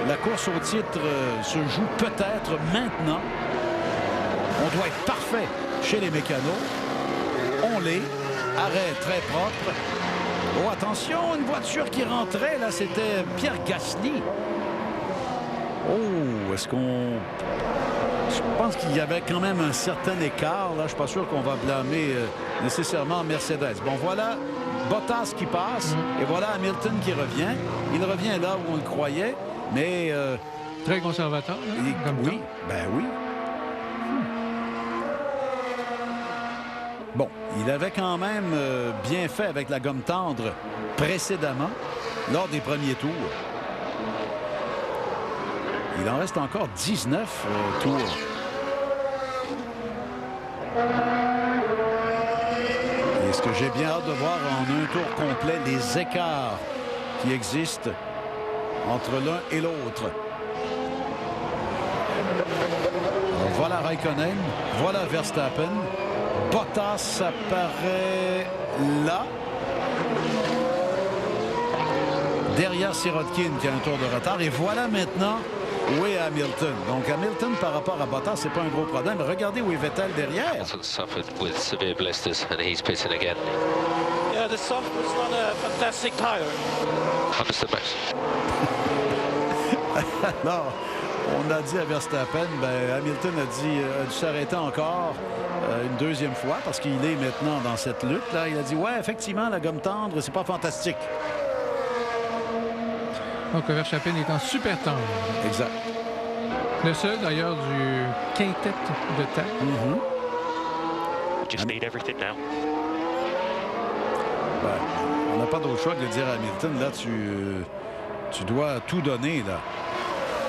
S2: la course au titre se joue peut-être maintenant. On doit être parfait chez les mécanos. On l'est. Arrêt très propre. Oh, attention, une voiture qui rentrait, là, c'était Pierre Gasly. Oh, est-ce qu'on... Je pense qu'il y avait quand même un certain écart. Là, je ne suis pas sûr qu'on va blâmer nécessairement Mercedes. Bon, voilà Bottas qui passe et voilà Hamilton qui revient. Il revient là où on le croyait, mais...
S3: Très conservateur, hein, comme
S2: oui,
S3: temps.
S2: ben oui. Bon, il avait quand même bien fait avec la gomme tendre précédemment, lors des premiers tours. Il en reste encore 19 tours. Et ce que j'ai bien hâte de voir en un tour complet, les écarts qui existent entre l'un et l'autre. Voilà Raikkonen, voilà Verstappen. Bottas apparaît là. Derrière Sirotkin qui a un tour de retard. Et voilà maintenant où est Hamilton. Donc Hamilton par rapport à Bottas, c'est pas un gros problème. Regardez où est Vettel derrière.
S10: Suffered with severe blisters and he's pitting again.
S12: Yeah, the soft was not a fantastic tire.
S10: Understood, Max.
S2: Alors, on a dit à Verstappen, Hamilton a dû s'arrêter encore une deuxième fois parce qu'il est maintenant dans cette lutte-là. Il a dit, ouais, effectivement, la gomme tendre, c'est pas fantastique.
S3: Donc, Verstappen est en super tendre.
S2: Exact.
S3: Le seul, d'ailleurs, du quintet de temps.
S12: Just need everything now.
S2: On n'a pas d'autre choix que de dire à Hamilton, là, tu dois tout donner, là.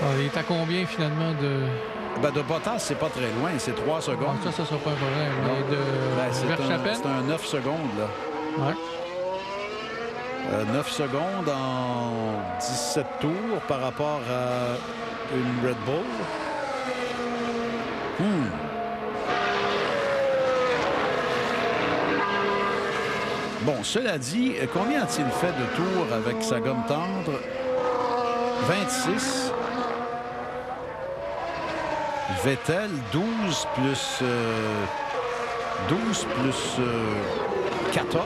S3: Alors, il est à combien, finalement, de...
S2: de Bottas, c'est pas très loin, c'est 3 secondes.
S3: Ça sera pas un problème. Mais de Verstappen...
S2: C'est un 9 secondes, là.
S3: Ouais.
S2: 9 secondes en 17 tours par rapport à une Red Bull. Bon, cela dit, combien a-t-il fait de tours avec sa gomme tendre? 26. Vettel, 12 plus 14.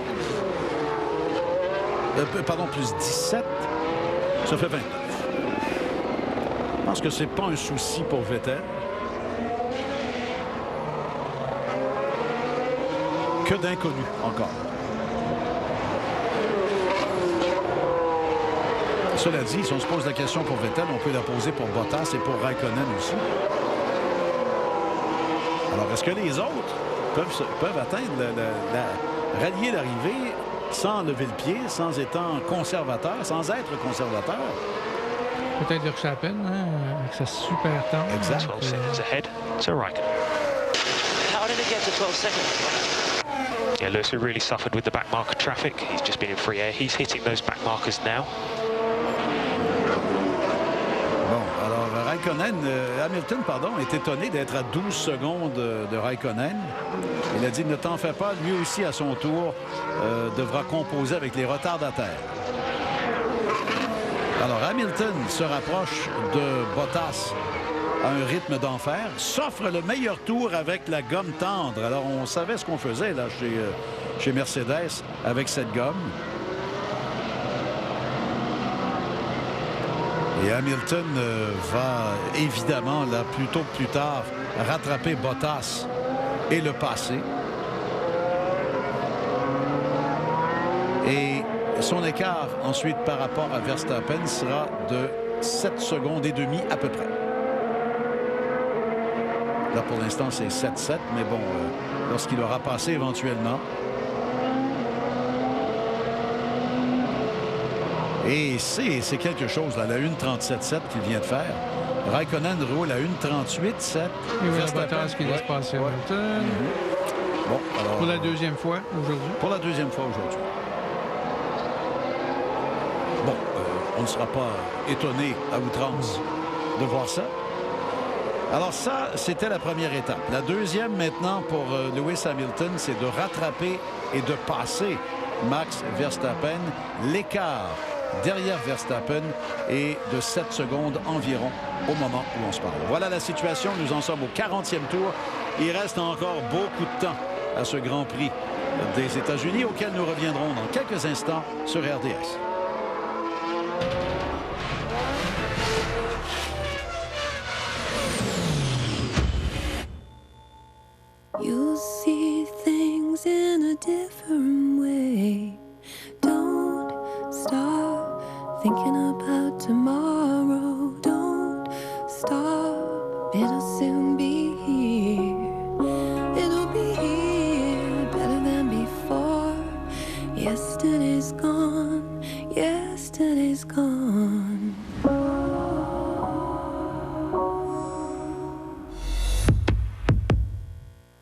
S2: Pardon, plus 17. Ça fait 29. Je pense que c'est pas un souci pour Vettel. Que d'inconnus encore. Cela dit, si on se pose la question pour Vettel, on peut la poser pour Bottas et pour Raikkonen aussi. Alors, est-ce que les autres peuvent atteindre rallier l'arrivée sans lever le pied, sans étant conservateur, sans être conservateur?
S3: Peut-être Verstappen, hein, avec sa super temps.
S2: Exact.
S12: 12 seconds ahead to Raikkonen.
S19: How did it get to 12 seconds?
S12: Yeah, Lewis really suffered with the back marker traffic. He's just been in free air. He's hitting those back markers now.
S2: Hamilton, est étonné d'être à 12 secondes de Raikkonen. Il a dit, ne t'en fais pas, lui aussi, à son tour, devra composer avec les retardataires. Alors, Hamilton se rapproche de Bottas à un rythme d'enfer, s'offre le meilleur tour avec la gomme tendre. Alors, on savait ce qu'on faisait là chez Mercedes avec cette gomme. Et Hamilton va évidemment, là, plus tôt que plus tard, rattraper Bottas et le passer. Et son écart ensuite par rapport à Verstappen sera de 7 secondes et demie à peu près. Là, pour l'instant, c'est 7-7, mais bon, lorsqu'il aura passé éventuellement. Et c'est quelque chose, là, la 1.37.7 qu'il vient de faire. Raikkonen roule à 1.38.7.
S3: Et voilà Bottas qui laisse passer Hamilton.
S2: Bon, alors,
S3: pour la deuxième fois aujourd'hui.
S2: Pour la deuxième fois aujourd'hui. Bon, on ne sera pas étonné à outrance de voir ça. Alors ça, c'était la première étape. La deuxième maintenant pour Lewis Hamilton, c'est de rattraper et de passer Max Verstappen. L'écart derrière Verstappen est de 7 secondes environ au moment où on se parle. Voilà la situation. Nous en sommes au 40e tour. Il reste encore beaucoup de temps à ce Grand Prix des États-Unis auquel nous reviendrons dans quelques instants sur RDS.
S11: You'll see things in a different way. Don't stop thinking about tomorrow. Don't stop, it'll soon be here. It'll be here, better than before. Yesterday's gone, yesterday's gone.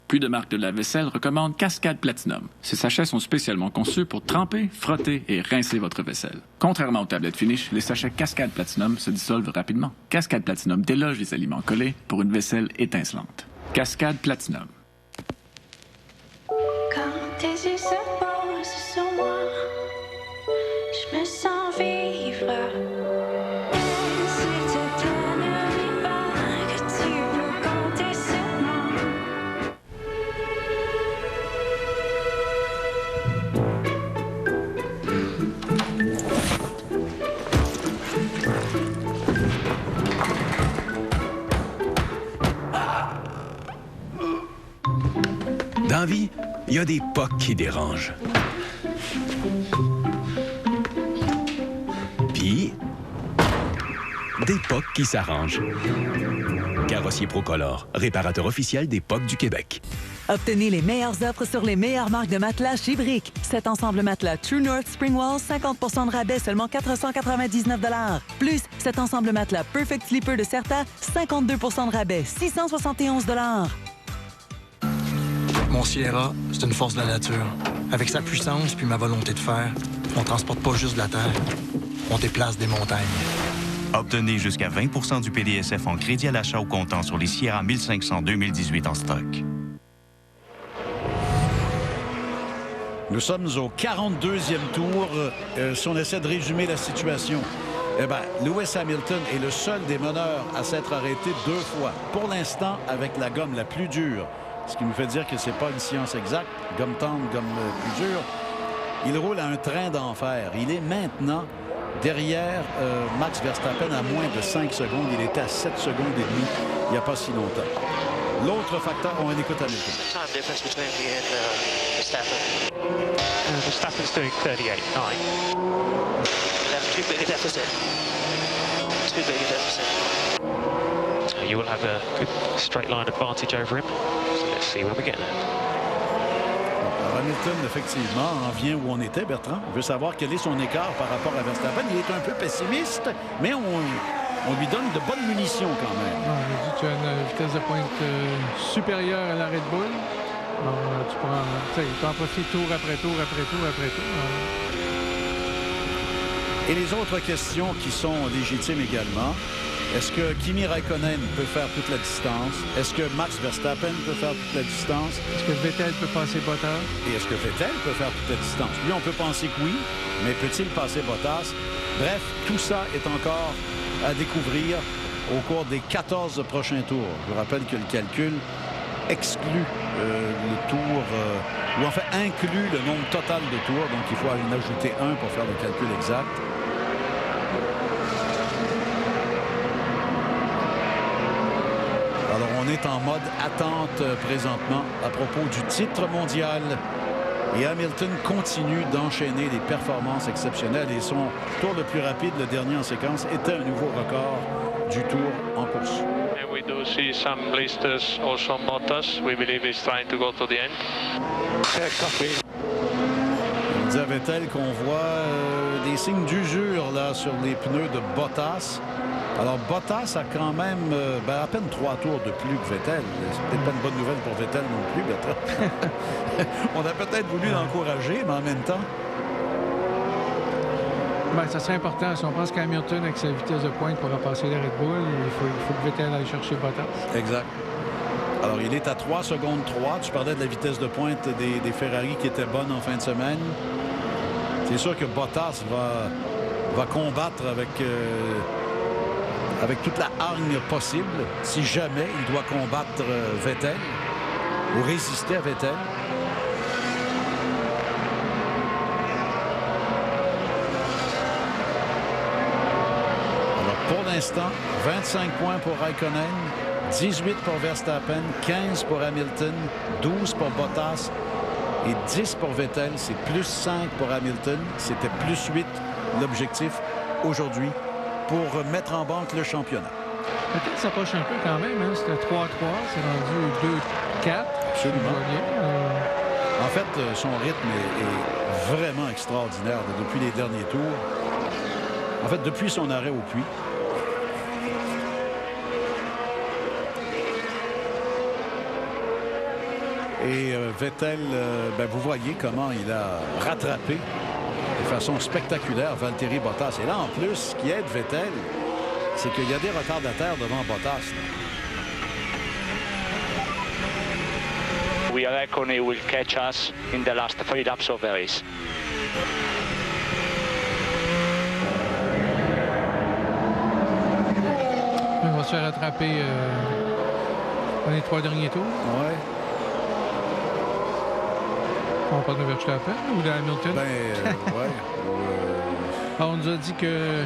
S13: Plus de marque de lave-vaisselle recommande Cascade Platinum. Ces sachets sont spécialement conçus pour tremper, frotter et rincer votre vaisselle. Contrairement aux tablettes finish, les sachets Cascade Platinum se dissolvent rapidement. Cascade Platinum déloge les aliments collés pour une vaisselle étincelante. Cascade Platinum.
S11: Quand tes yeux se posent sur moi, je me sens vivre.
S20: Dans la vie, il y a des POC qui dérangent. Puis, des POC qui s'arrangent. Carrossier Procolor, réparateur officiel des POC du Québec.
S15: Obtenez les meilleures offres sur les meilleures marques de matelas chez Brick. Cet ensemble matelas True North Springwall, 50 % de rabais, seulement 499 $. Plus, cet ensemble matelas Perfect Sleeper de Certa, 52 % de rabais, 671 $.
S4: Mon Sierra, c'est une force de la nature. Avec sa puissance puis ma volonté de faire, on transporte pas juste de la terre, on déplace des montagnes.
S5: Obtenez jusqu'à 20 % du PDSF en crédit à l'achat au comptant sur les Sierra 1500 2018 en stock.
S2: Nous sommes au 42e tour. Si on essaie de résumer la situation, eh bien, Lewis Hamilton est le seul des meneurs à s'être arrêté 2 fois. Pour l'instant, avec la gomme la plus dure. Ce qui nous fait dire que ce n'est pas une science exacte, gomme tendre, gomme plus dure. Il roule à un train d'enfer. Il est maintenant derrière Max Verstappen à moins de 5 secondes. Il était à 7 secondes et demie il n'y a pas si longtemps. L'autre facteur, on écoute Hamilton.
S12: Verstappen's doing 38.9.
S6: Too big a deficit. Too big a deficit.
S12: So you will have a good straight line advantage over him. So let's see when we get there.
S2: Alors Hamilton, effectivement, en vient où on était, Bertrand. On veut savoir quel est son écart par rapport à Verstappen. Il est un peu pessimiste, mais on lui donne de bonnes munitions quand même.
S3: Je dis que tu as une vitesse de pointe supérieure à la Red Bull. Alors, tu peux en profiter tour après tour après tour après tour.
S2: Et les autres questions qui sont légitimes également. Est-ce que Kimi Räikkönen peut faire toute la distance? Est-ce que Max Verstappen peut faire toute la distance?
S3: Est-ce que Vettel peut passer Bottas?
S2: Et est-ce que Vettel peut faire toute la distance? Lui, on peut penser que oui, mais peut-il passer Bottas? Bref, tout ça est encore à découvrir au cours des 14 prochains tours. Je vous rappelle que le calcul exclut le tour, ou en fait inclut le nombre total de tours, donc il faut en ajouter un pour faire le calcul exact. Alors on est en mode attente présentement à propos du titre mondial. Et Hamilton continue d'enchaîner des performances exceptionnelles et son tour le plus rapide, le dernier en séquence, était un nouveau record du tour en course.
S6: And we do see some blisters also on Bottas. We believe he's trying to go to the end.
S2: On dit à Vettel qu'on voit des signes d'usure là sur les pneus de Bottas. Alors Bottas a quand même à peine 3 tours de plus que Vettel. C'est peut-être pas une bonne nouvelle pour Vettel non plus, Bertrand. On a peut-être voulu l'encourager, mais en même temps.
S3: Ben, ça serait important. Si on pense qu'Hamilton, avec sa vitesse de pointe, pourra passer la Red Bull, il faut que Vettel aille chercher Bottas.
S2: Exact. Alors, il est à 3 secondes 3. Tu parlais de la vitesse de pointe des Ferrari qui était bonne en fin de semaine. C'est sûr que Bottas va combattre avec toute la hargne possible si jamais il doit combattre Vettel ou résister à Vettel. l'instant, 25 points pour Raikkonen, 18 pour Verstappen, 15 pour Hamilton, 12 pour Bottas et 10 pour Vettel. C'est plus 5 pour Hamilton. C'était plus 8 l'objectif aujourd'hui pour mettre en banque le championnat.
S3: Peut-être s'approche un peu quand même. Hein? C'était 3-3, c'est rendu 2-4.
S2: Absolument. En fait, son rythme est vraiment extraordinaire depuis les derniers tours. En fait, depuis son arrêt au puits. Et Vettel, vous voyez comment il a rattrapé de façon spectaculaire Valtteri Bottas. Et là, en plus, ce qui aide Vettel, c'est qu'il y a des retardataires devant Bottas.
S6: We reckon he will catch us in the last 3 laps of the race.
S3: Il va se faire rattraper dans les 3 derniers tours.
S2: Ouais.
S3: On parle de Verstappen ou de Hamilton? On nous a dit que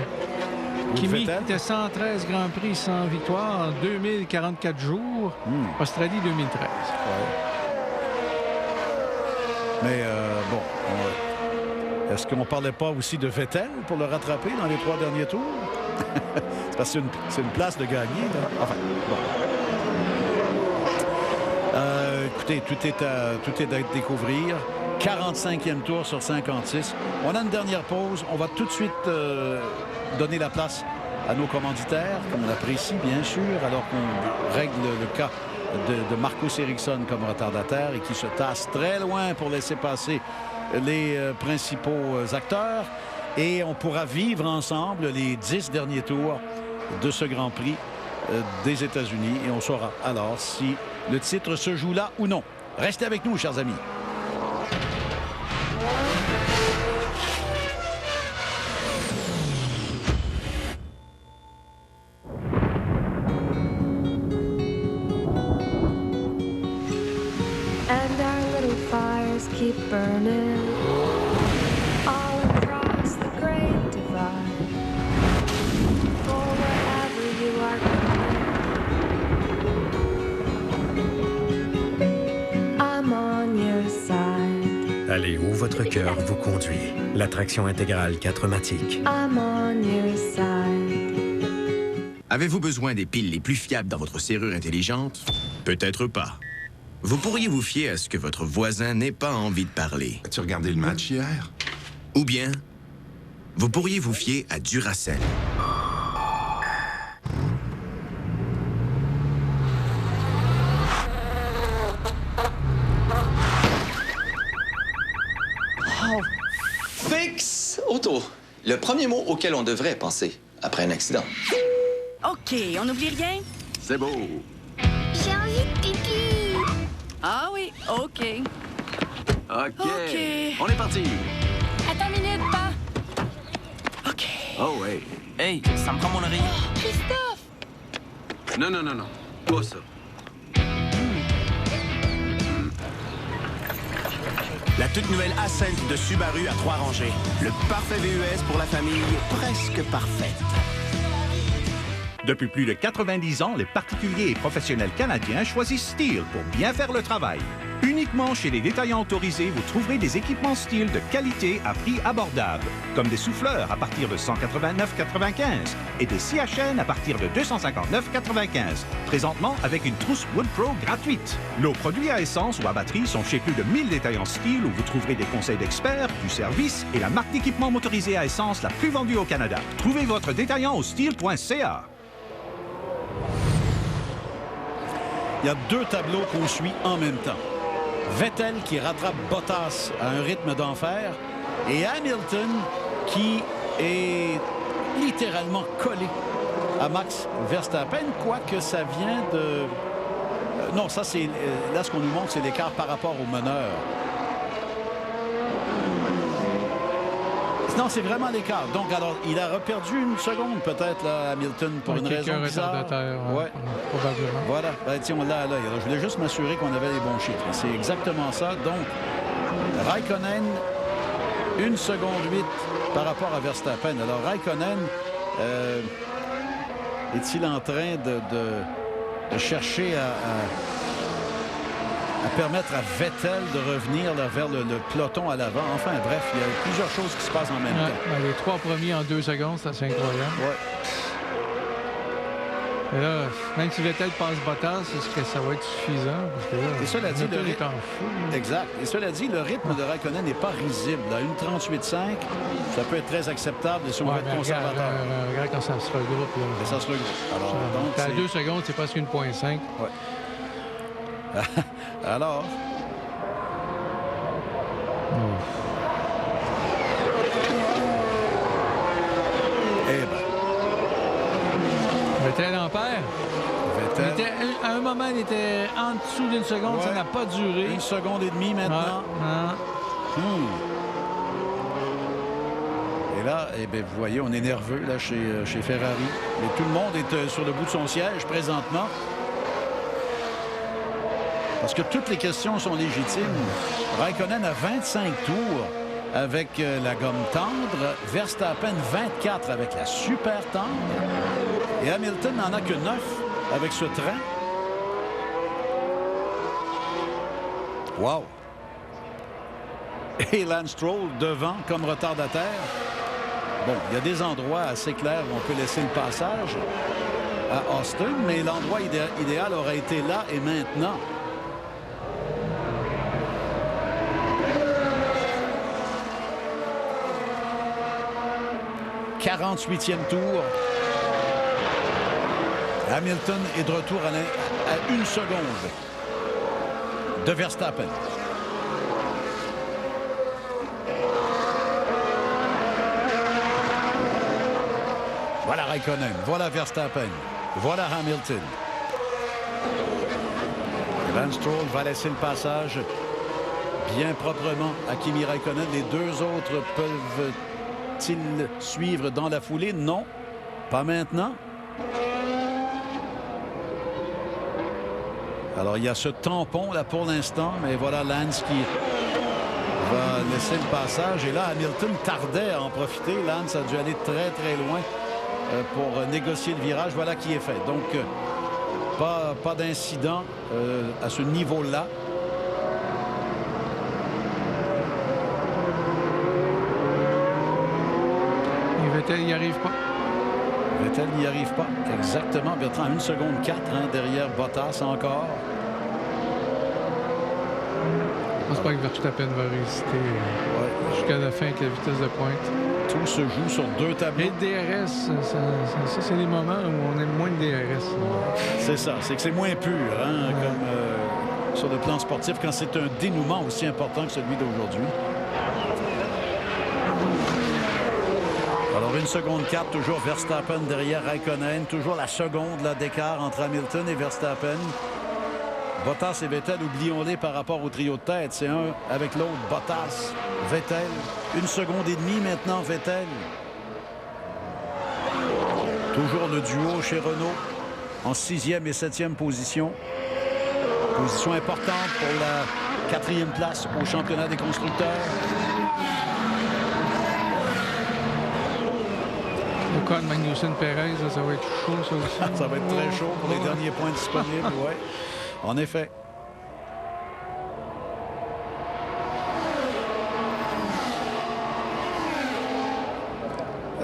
S3: Kimi était 113 Grands Prix sans victoire en 2044 jours. Australie 2013.
S2: Ouais. Mais est-ce qu'on ne parlait pas aussi de Vettel pour le rattraper dans les 3 derniers tours? C'est parce que c'est une place de gagner. Là. Enfin, bon. Écoutez, tout est à découvrir. 45e tour sur 56. On a une dernière pause. On va tout de suite donner la place à nos commanditaires, comme on apprécie, bien sûr, alors qu'on règle le cas de Marcus Ericsson comme retardataire et qui se tasse très loin pour laisser passer les principaux acteurs. Et on pourra vivre ensemble les 10 derniers tours de ce Grand Prix des États-Unis. Et on saura alors si le titre se joue là ou non. Restez avec nous, chers amis.
S11: And our little fires keep burning all across the great divide. For wherever you are going, I'm on your side.
S7: Allez où votre cœur vous conduit. L'attraction intégrale 4MATIC.
S11: I'm on your side.
S16: Avez-vous besoin des piles les plus fiables dans votre serrure intelligente? Peut-être pas. Vous pourriez vous fier à ce que votre voisin n'ait pas envie de parler.
S17: As-tu regardé le match hier?
S16: Ou bien, vous pourriez vous fier à Duracell.
S18: Oh, Fix Auto. Le premier mot auquel on devrait penser après un accident.
S19: OK, on n'oublie rien?
S17: C'est beau.
S11: J'ai envie de pipi.
S19: Ah oui, OK.
S17: OK. On est parti.
S19: Attends une minute, pas. OK.
S17: Oh, ouais.
S18: Hey, ça me prend mon oreiller.
S19: Christophe!
S17: Non. Pas ça.
S21: La toute nouvelle Ascent de Subaru à 3 rangées. Le parfait VUS pour la famille, presque parfaite.
S22: Depuis plus de 90 ans, les particuliers et professionnels canadiens choisissent Steel pour bien faire le travail. Uniquement chez les détaillants autorisés, vous trouverez des équipements Steel de qualité à prix abordable, comme des souffleurs à partir de 189,95 et des scies à chaîne à partir de 259,95. Présentement, avec une trousse Wood Pro gratuite. Nos produits à essence ou à batterie sont chez plus de 1000 détaillants Steel où vous trouverez des conseils d'experts, du service et la marque d'équipement motorisé à essence la plus vendue au Canada. Trouvez votre détaillant au steel.ca.
S2: Il y a 2 tableaux qu'on suit en même temps. Vettel qui rattrape Bottas à un rythme d'enfer et Hamilton qui est littéralement collé à Max Verstappen, quoique ça vient de... Non, ça c'est... Là, ce qu'on nous montre, c'est l'écart par rapport au meneur. Non, c'est vraiment l'écart. Donc, alors, il a reperdu une seconde, peut-être, là, Hamilton, pour une raison bizarre.
S3: Ouais. Probablement.
S2: Voilà. Ben, tiens, on l'a là. Je voulais juste m'assurer qu'on avait les bons chiffres. C'est exactement ça. Donc, Raikkonen, 1 seconde 8 par rapport à Verstappen. Alors, Raikkonen, est-il en train de chercher à permettre à Vettel de revenir là, vers le peloton à l'avant? Enfin, bref, il y a plusieurs choses qui se passent en même temps.
S3: Les 3 premiers en 2 secondes, c'est assez incroyable.
S2: Ouais.
S3: Et là, même si Vettel passe Bottas, est-ce que ça va être suffisant? Parce que là,
S2: et cela dit, le
S3: est en fou.
S2: Exact. Et cela dit, le rythme de Raikkonen n'est pas risible. À 1,38,5, ça peut être très acceptable si on veut être conservateur.
S3: Regarde quand ça se regroupe. Là.
S2: Et ça se regroupe. Alors, donc,
S3: à 2 secondes, c'est presque 1,5.
S2: Ouais. Alors... Eh ben...
S3: Vettel en perd.
S2: Vettel...
S3: à un moment, il était en dessous d'une seconde. Ça n'a pas duré.
S2: 1 seconde et demie maintenant. Et là, eh bien, vous voyez, on est nerveux là, chez Ferrari. Mais tout le monde est sur le bout de son siège présentement. Parce que toutes les questions sont légitimes. Raikkonen a 25 tours avec la gomme tendre. Verstappen 24 avec la super tendre. Et Hamilton n'en a que 9 avec ce train. Wow! Et Lance Stroll devant comme retardataire. Bon, il y a des endroits assez clairs où on peut laisser le passage à Austin, mais l'endroit idéal aurait été là et maintenant. 48e tour. Hamilton est de retour à 1 seconde de Verstappen. Voilà Raikkonen, voilà Verstappen, voilà Hamilton. Lance Stroll va laisser le passage bien proprement à Kimi Raikkonen. Les deux autres peuvent-ils suivre dans la foulée? Non, pas maintenant. Alors, il y a ce tampon là pour l'instant, mais voilà Lance qui va laisser le passage. Et là, Hamilton tardait à en profiter. Lance a dû aller très, très loin pour négocier le virage. Voilà qui est fait. Donc, pas d'incident à ce niveau-là.
S3: Et Vettel n'y arrive pas.
S2: Vettel n'y arrive pas. Exactement. Bertrand, 1 seconde 4 derrière Bottas encore.
S3: Je pense pas que Verstappen va résister jusqu'à la fin avec la vitesse de pointe.
S2: Tout se joue sur 2 tableaux.
S3: Et le DRS, ça c'est les moments où on aime moins le DRS.
S2: C'est ça. C'est que c'est moins pur, hein, comme sur le plan sportif, quand c'est un dénouement aussi important que celui d'aujourd'hui. Alors, 1 seconde 4, toujours Verstappen derrière Raikkonen. Toujours la seconde d'écart entre Hamilton et Verstappen. Bottas et Vettel, oublions-les par rapport au trio de tête. C'est un avec l'autre, Bottas, Vettel. 1 seconde et demie maintenant, Vettel. Toujours le duo chez Renault en 6e et 7e position. Position importante pour la 4e place au championnat des constructeurs.
S3: Le cas de Magnussen-Perez, ça va être chaud, ça aussi.
S2: Ça va être très chaud pour les derniers points disponibles, oui. En effet.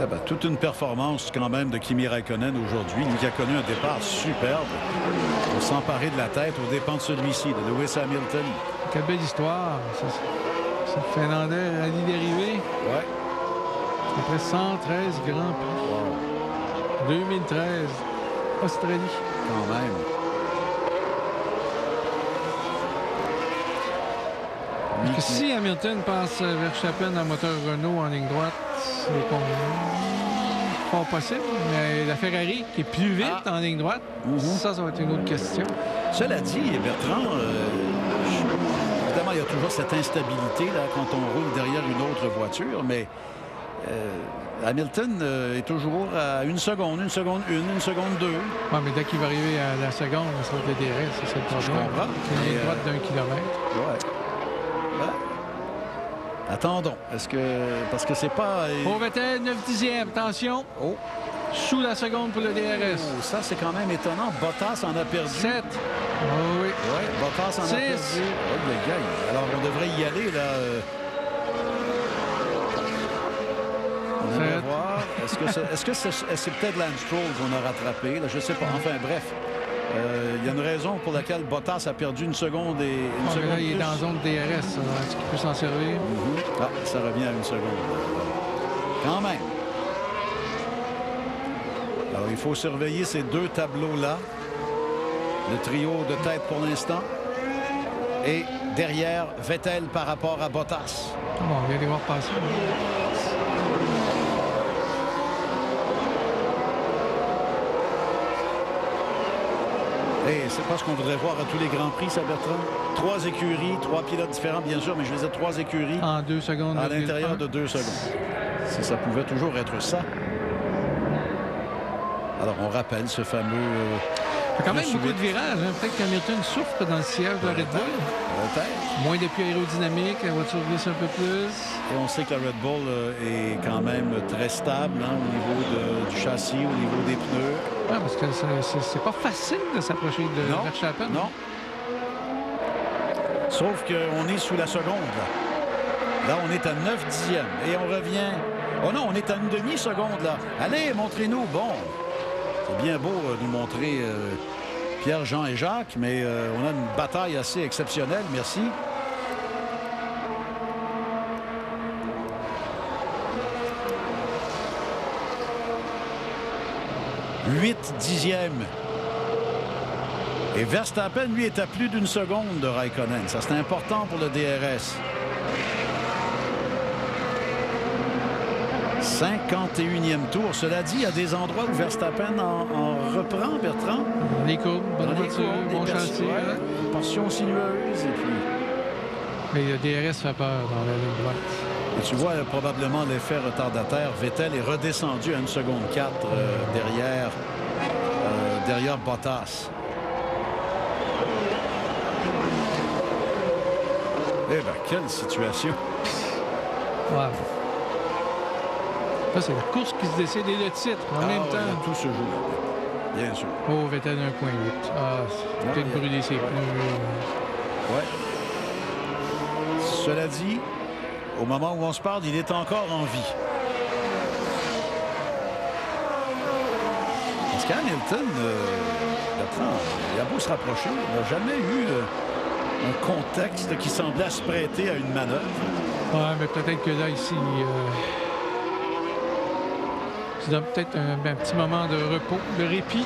S2: Eh ben, toute une performance quand même de Kimi Raikkonen aujourd'hui. Lui qui a connu un départ superbe pour s'emparer de la tête aux dépens de celui-ci, de Lewis Hamilton.
S3: Quelle belle histoire. Ce Finlandais rallye dérivé.
S2: Ouais.
S3: Après 113 Grands Prix.
S2: Wow.
S3: 2013, Australie.
S2: Quand même.
S3: Parce que si Hamilton passe Verstappen en moteur Renault en ligne droite, c'est pas possible. Mais la Ferrari qui est plus vite en ligne droite, ça va être une autre question.
S2: Cela dit, Bertrand, évidemment, il y a toujours cette instabilité là, quand on roule derrière une autre voiture, mais Hamilton est toujours à 1 seconde, 1 seconde 1, 1 seconde 2.
S3: Oui, mais dès qu'il va arriver à la seconde, ça va être le DRS, c'est le problème.
S2: Je comprends.
S3: C'est une ligne droite d'1 kilomètre.
S2: Ouais. Attendons. Est-ce que... Parce que c'est pas...
S3: Pour Vettel, 9 dixièmes. Attention.
S2: Oh.
S3: Sous la seconde pour le DRS.
S2: Oh, ça, c'est quand même étonnant. Bottas en a perdu.
S3: 7. Oh, oui.
S2: Oui, Bottas en a perdu. Oh, le gars. Alors, on devrait y aller, là. On va voir. Est-ce que c'est peut-être Lance Stroll qu'on a rattrapé? Là, je ne sais pas. Enfin, bref. Il y a une raison pour laquelle Bottas a perdu une seconde et une seconde
S3: là,
S2: plus.
S3: il est dans zone DRS. Est-ce qu'il peut s'en servir?
S2: Ah, ça revient à une seconde. Quand même. Alors, il faut surveiller ces deux tableaux-là. Le trio de tête pour l'instant. Et derrière, Vettel par rapport à Bottas.
S3: Bon, on vient les voir passer.
S2: Et c'est pas ce qu'on voudrait voir à tous les Grands Prix, ça, Bertrand? 3 écuries, 3 pilotes différents, bien sûr, mais je veux dire 3 écuries.
S3: En 2 secondes.
S2: À l'intérieur de 2 secondes. Si ça pouvait toujours être ça. Alors, on rappelle ce fameux...
S3: Il y a quand même beaucoup de virages. Hein? Peut-être qu'Hamilton souffre dans le siège de la Red Bull.
S2: Peut-être.
S3: Moins d'appui aérodynamique, la voiture glisse un peu plus.
S2: Et on sait que la Red Bull est quand même très stable au niveau du châssis, au niveau des pneus.
S3: Oui, parce que c'est pas facile de s'approcher de Verstappen.
S2: Non. Sauf qu'on est sous la seconde. Là, on est à 9 dixièmes. Et on revient... Oh non, on est à une demi-seconde, là. Allez, montrez-nous. Bon. C'est bien beau de nous montrer Pierre, Jean et Jacques, mais on a une bataille assez exceptionnelle. Merci. « 8 dixièmes. Et Verstappen, lui, est à plus d'une seconde de Raikkonen. Ça, c'est important pour le DRS. 51e tour. Cela dit, il y a des endroits où Verstappen en reprend, Bertrand.
S3: Les courbes, bonne voiture, bon châssis.
S2: Une portion sinueuse. Et puis...
S3: Mais le DRS fait peur dans la ligne droite.
S2: Et tu vois probablement l'effet retardataire. Vettel est redescendu à 1 seconde 4 derrière Bottas. Eh bien, quelle situation.
S3: Wow. Ça, c'est la course qui se décide et le titre en même temps.
S2: Là, tout se joue. Bien sûr.
S3: Oh, Vettel 1.8. Ah, c'est peut-être brûler ses pneus.
S2: Ouais. Cela dit, au moment où on se parle, il est encore en vie. Parce qu'Hamilton, il a beau se rapprocher, il n'a jamais eu un contexte qui semblait se prêter à une manœuvre.
S3: Ouais, mais peut-être que là, ici... c'est peut-être un petit moment de repos, de répit,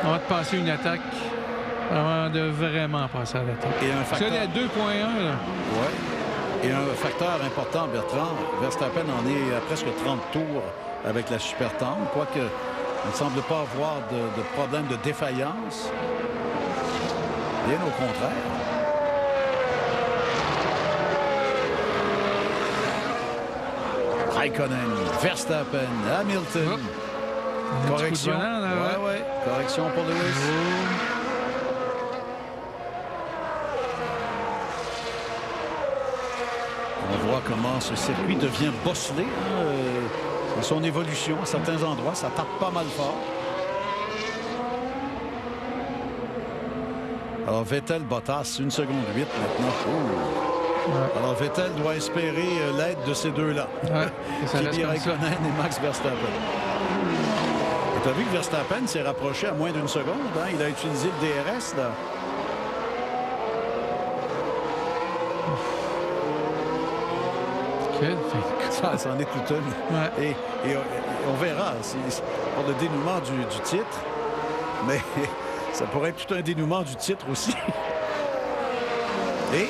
S3: avant de passer une attaque, avant de vraiment passer à l'attaque.
S2: Et un facteur...
S3: C'est à 2.1, là.
S2: Oui. Et un facteur important, Bertrand, Verstappen en est à presque 30 tours avec la super tendre, quoique il ne semble pas avoir de problème de défaillance. Bien au contraire. Raikkonen, Verstappen, Hamilton. Correction. Ouais. Correction pour Lewis. On voit comment ce circuit devient bosselé. Dans son évolution, à certains endroits, ça tape pas mal fort. Alors Vettel, Bottas, 1 seconde 8 maintenant. Ouais. Alors Vettel doit espérer l'aide de ces deux-là. Kimi Raikkonen et Max Verstappen. Tu as vu que Verstappen s'est rapproché à moins d'1 seconde. Hein? Il a utilisé le DRS, là. Ça en est toute une. Ouais. Et on verra pour le dénouement du titre. Mais ça pourrait être tout un dénouement du titre aussi. Et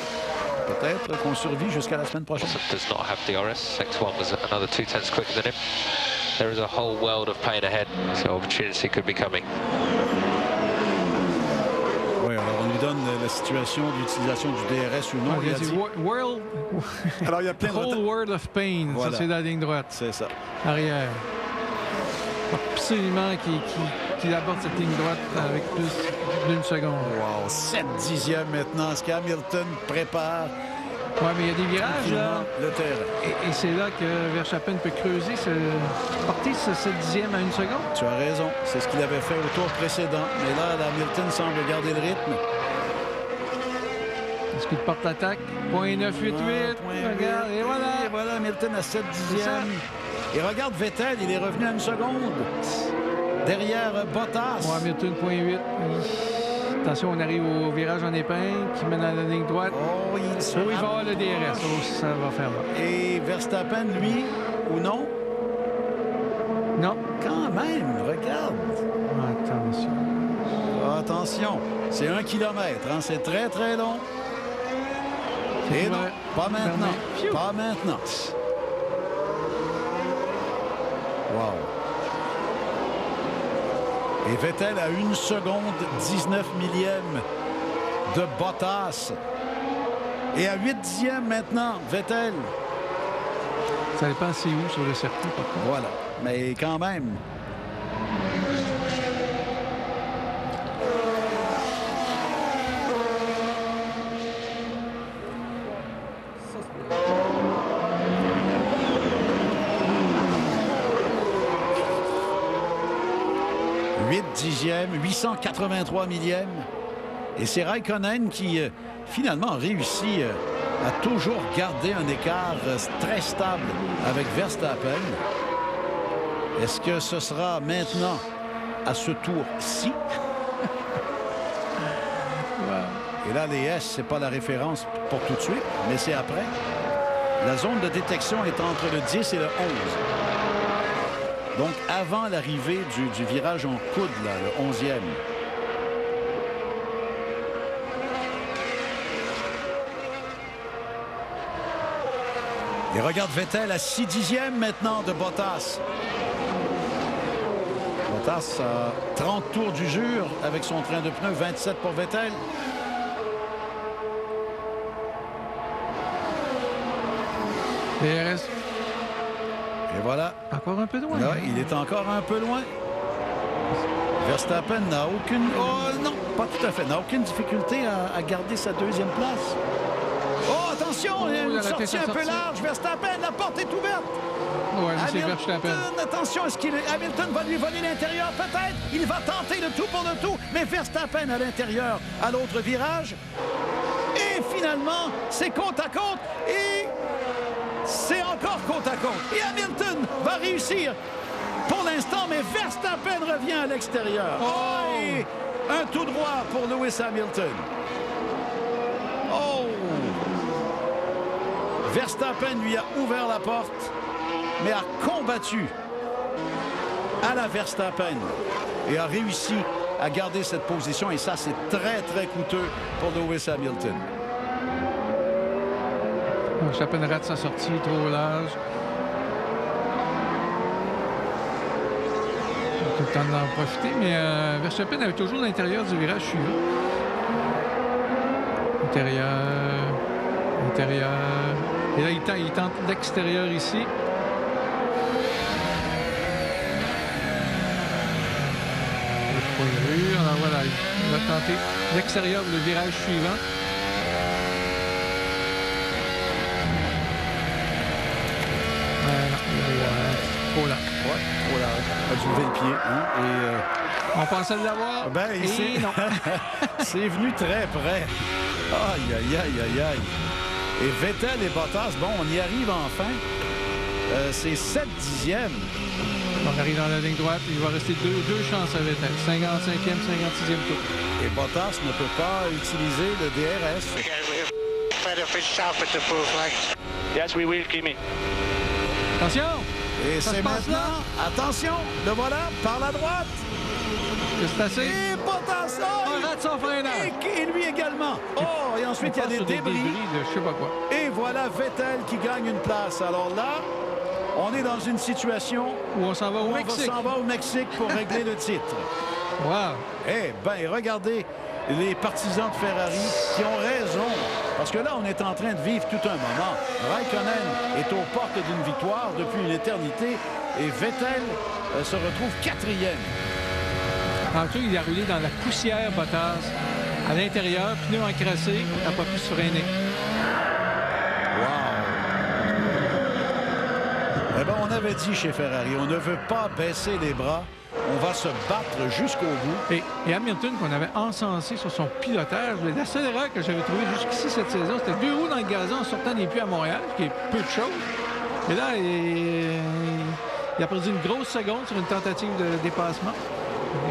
S2: peut-être qu'on survit jusqu'à la semaine prochaine.
S10: Does not have DRS. X1 was another 2 tenths quicker than him. There is a whole world of pain ahead, so opportunity could be coming.
S2: Oui, alors on lui donne la situation d'utilisation du DRS ou non.
S3: Il a dit world...
S2: Alors il y a plein de
S3: whole world of pain. Voilà. Ça, c'est la ligne droite.
S2: C'est ça.
S3: Arrière. Absolument qu'il aborde cette ligne droite avec plus d'1 seconde.
S2: Wow, 7 dixièmes maintenant. Est-ce qu'Hamilton prépare
S3: Oui, mais il y a des virages, là.
S2: Le terrain.
S3: Et c'est là que Verstappen peut creuser, porter ce 10e à 1 seconde.
S2: Tu as raison. C'est ce qu'il avait fait au tour précédent. Mais là, Hamilton semble garder le rythme.
S3: Est-ce qu'il porte l'attaque? 0.988. Regarde, et voilà.
S2: Et voilà, Hamilton à 7 dixièmes. Et regarde Vettel, il est revenu à 1 seconde. Derrière Bottas.
S3: Ouais, Hamilton, 0.8. Attention, on arrive au virage en épingle qui mène à la ligne droite.
S2: Oh, il se
S3: il va avoir le DRS. Oh, ça va faire mal.
S2: Et Verstappen, lui, ou non?
S3: Non.
S2: Quand même, regarde.
S3: Attention.
S2: Attention, c'est 1 kilomètre, hein? C'est très, très long. Et non, pas maintenant. Pas maintenant. Wow. Et Vettel à 1 seconde 19 millième de Bottas. Et à 8 dixièmes maintenant, Vettel.
S3: Ça dépend c'est où sur le circuit, par contre.
S2: Voilà. Mais quand même. Dixième, 883 millième. Et c'est Raikkonen qui, finalement, réussit à toujours garder un écart très stable avec Verstappen. Est-ce que ce sera maintenant, à ce tour-ci? Wow. Et là, les S, c'est pas la référence pour tout de suite, mais c'est après. La zone de détection est entre le 10 et le 11. Donc, avant l'arrivée du virage en coude, là, le 11e. Et regarde Vettel à 6 dixièmes maintenant de Bottas. Bottas a 30 tours d'usure avec son train de pneus, 27 pour Vettel.
S3: DRS.
S2: Et voilà.
S3: Encore un peu loin.
S2: Là, il est encore un peu loin. Verstappen n'a aucune... Oh non, pas tout à fait. N'a aucune difficulté à garder sa 2e place. Oh, attention, il y a une sortie un peu large. Verstappen, la porte est ouverte.
S3: Ouais, c'est Verstappen.
S2: Attention, est-ce qu'il Hamilton va lui voler l'intérieur? Peut-être. Il va tenter le tout pour le tout. Mais Verstappen à l'intérieur, à l'autre virage. Et finalement, c'est côte à côte. Et... c'est encore côte à côte. Et Hamilton va réussir pour l'instant, mais Verstappen revient à l'extérieur. Oh! Et un tout droit pour Lewis Hamilton. Oh! Verstappen lui a ouvert la porte, mais a combattu à la Verstappen et a réussi à garder cette position. Et ça, c'est très, très coûteux pour Lewis Hamilton.
S3: Verstappen rate sa sortie, trop large. Tout le temps d'en profiter, mais Verstappen avait toujours l'intérieur du virage suivant. Intérieur. Et là, il tente l'extérieur ici. Alors voilà, il va tenter l'extérieur, le virage suivant. Trop large.
S2: Ouais, trop large. A dû lever le pied. Hein? Et,
S3: on pensait l'avoir.
S2: Ben,
S3: et non.
S2: C'est venu très près. Aïe, aïe, aïe, aïe, aïe. Et Vettel et Bottas, bon, on y arrive enfin. C'est 7 dixièmes.
S3: On arrive dans la ligne droite. Il va rester deux chances à Vettel. 55e, 56e tour.
S2: Et Bottas ne peut pas utiliser le DRS.
S6: Yes, we will, Kimi.
S3: Attention!
S2: Et c'est maintenant. Attention, le voilà, par la droite.
S3: C'est assez.
S2: Et Bottas,
S3: on rate son freinage.
S2: Et lui également. Oh, et ensuite, il y a des débris.
S3: De je sais pas quoi.
S2: Et voilà Vettel qui gagne une place. Alors là, on est dans une situation
S3: où on s'en va au Mexique.
S2: On s'en va au Mexique pour régler le titre.
S3: Wow.
S2: Eh bien, regardez les partisans de Ferrari qui ont raison. Parce que là, on est en train de vivre tout un moment. Raikkonen est aux portes d'une victoire depuis une éternité et Vettel se retrouve 4e.
S3: En tout, il a roulé dans la poussière, Bottas. À l'intérieur, pneu encrassé, n'a pas pu se freiner.
S2: Eh bien, on avait dit chez Ferrari, on ne veut pas baisser les bras. On va se battre jusqu'au bout.
S3: Et Hamilton, qu'on avait encensé sur son pilotage, la seule erreur que j'avais trouvée jusqu'ici cette saison, c'était 2 roues dans le gazon en sortant des puits à Montréal, ce qui est peu de choses. Et là, il a perdu une grosse seconde sur une tentative de dépassement.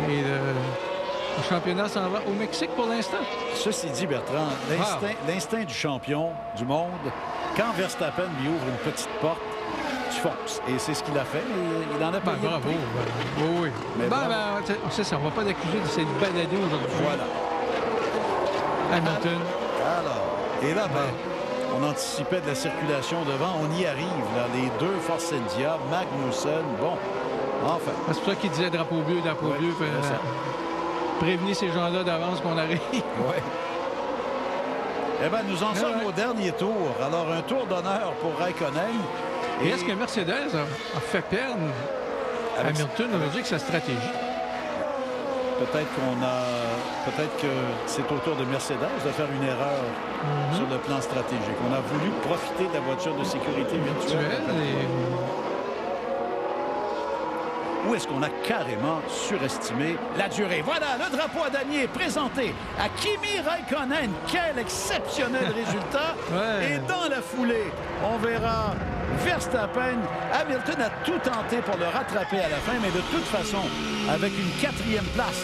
S3: Et le championnat s'en va au Mexique pour l'instant.
S2: Ceci dit, Bertrand, l'instinct du champion du monde, quand Verstappen lui ouvre une petite porte, tu fonces. Et c'est ce qu'il a fait. Il en a pas
S3: bravo. Oui. Mais c'est ça, on ne va pas l'accuser de s'être baladé aujourd'hui.
S2: Voilà.
S3: Hamilton.
S2: Alors, et là, on anticipait de la circulation devant. On y arrive, là. Les deux Force India, Magnussen, bon, enfin.
S3: C'est pour ça qu'il disait drapeau bleu. Prévenir ces gens-là d'avance qu'on arrive.
S2: Oui. Eh bien, nous en sommes au dernier tour. Alors, un tour d'honneur pour Raikkonen.
S3: Et est-ce que Mercedes a fait perdre Hamilton aujourd'hui avec sa stratégie?
S2: Peut-être que c'est au tour de Mercedes de faire une erreur sur le plan stratégique. On a voulu profiter de la voiture de sécurité virtuelle. Ou est-ce qu'on a carrément surestimé la durée? Voilà, le drapeau à damier présenté à Kimi Raikkonen. Quel exceptionnel résultat! Et dans la foulée, on verra Verstappen. Hamilton a tout tenté pour le rattraper à la fin, mais de toute façon, avec une 4e place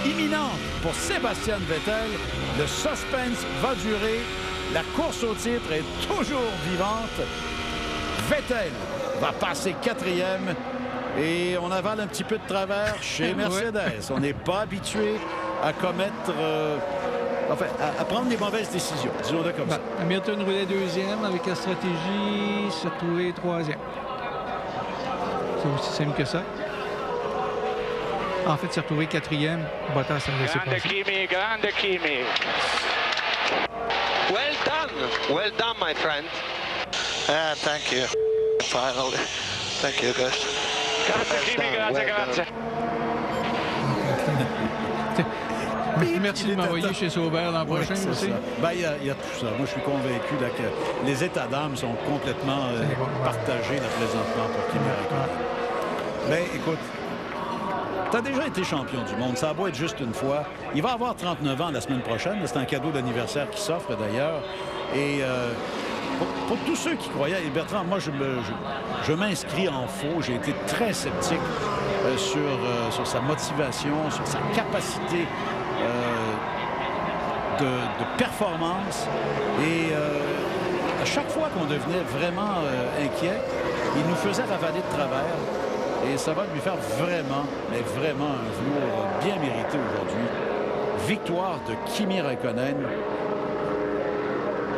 S2: imminente pour Sébastien Vettel, le suspense va durer. La course au titre est toujours vivante. Vettel va passer 4e. Et on avale un petit peu de travers chez Mercedes. On n'est pas habitué à commettre... à prendre les mauvaises décisions, disons-le comme ça.
S3: Hamilton roulait 2e avec la stratégie, se trouver 3e. C'est aussi simple que ça. En fait, se retrouver 4e, Bottas a laissé passer.
S6: Grande Kimi.
S1: Well done, my friend.
S6: Thank you. Finally. Thank you, guys. Grazie.
S3: Merci de m'envoyer chez Sauber l'an prochain aussi.
S2: Il y a tout ça. Moi, je suis convaincu là, que les états d'âme sont complètement partagés là, présentement pour Kimi Raikkonen. Mais écoute, tu as déjà été champion du monde. Ça a beau être juste une fois. Il va avoir 39 ans la semaine prochaine. C'est un cadeau d'anniversaire qui s'offre d'ailleurs. Et... Pour tous ceux qui croyaient, et Bertrand, moi, je m'inscris en faux. J'ai été très sceptique sur sa motivation, sur sa capacité de performance. Et à chaque fois qu'on devenait vraiment inquiet, il nous faisait ravaler de travers. Et ça va lui faire vraiment, mais vraiment un velours bien mérité aujourd'hui. Victoire de Kimi Raikkonen.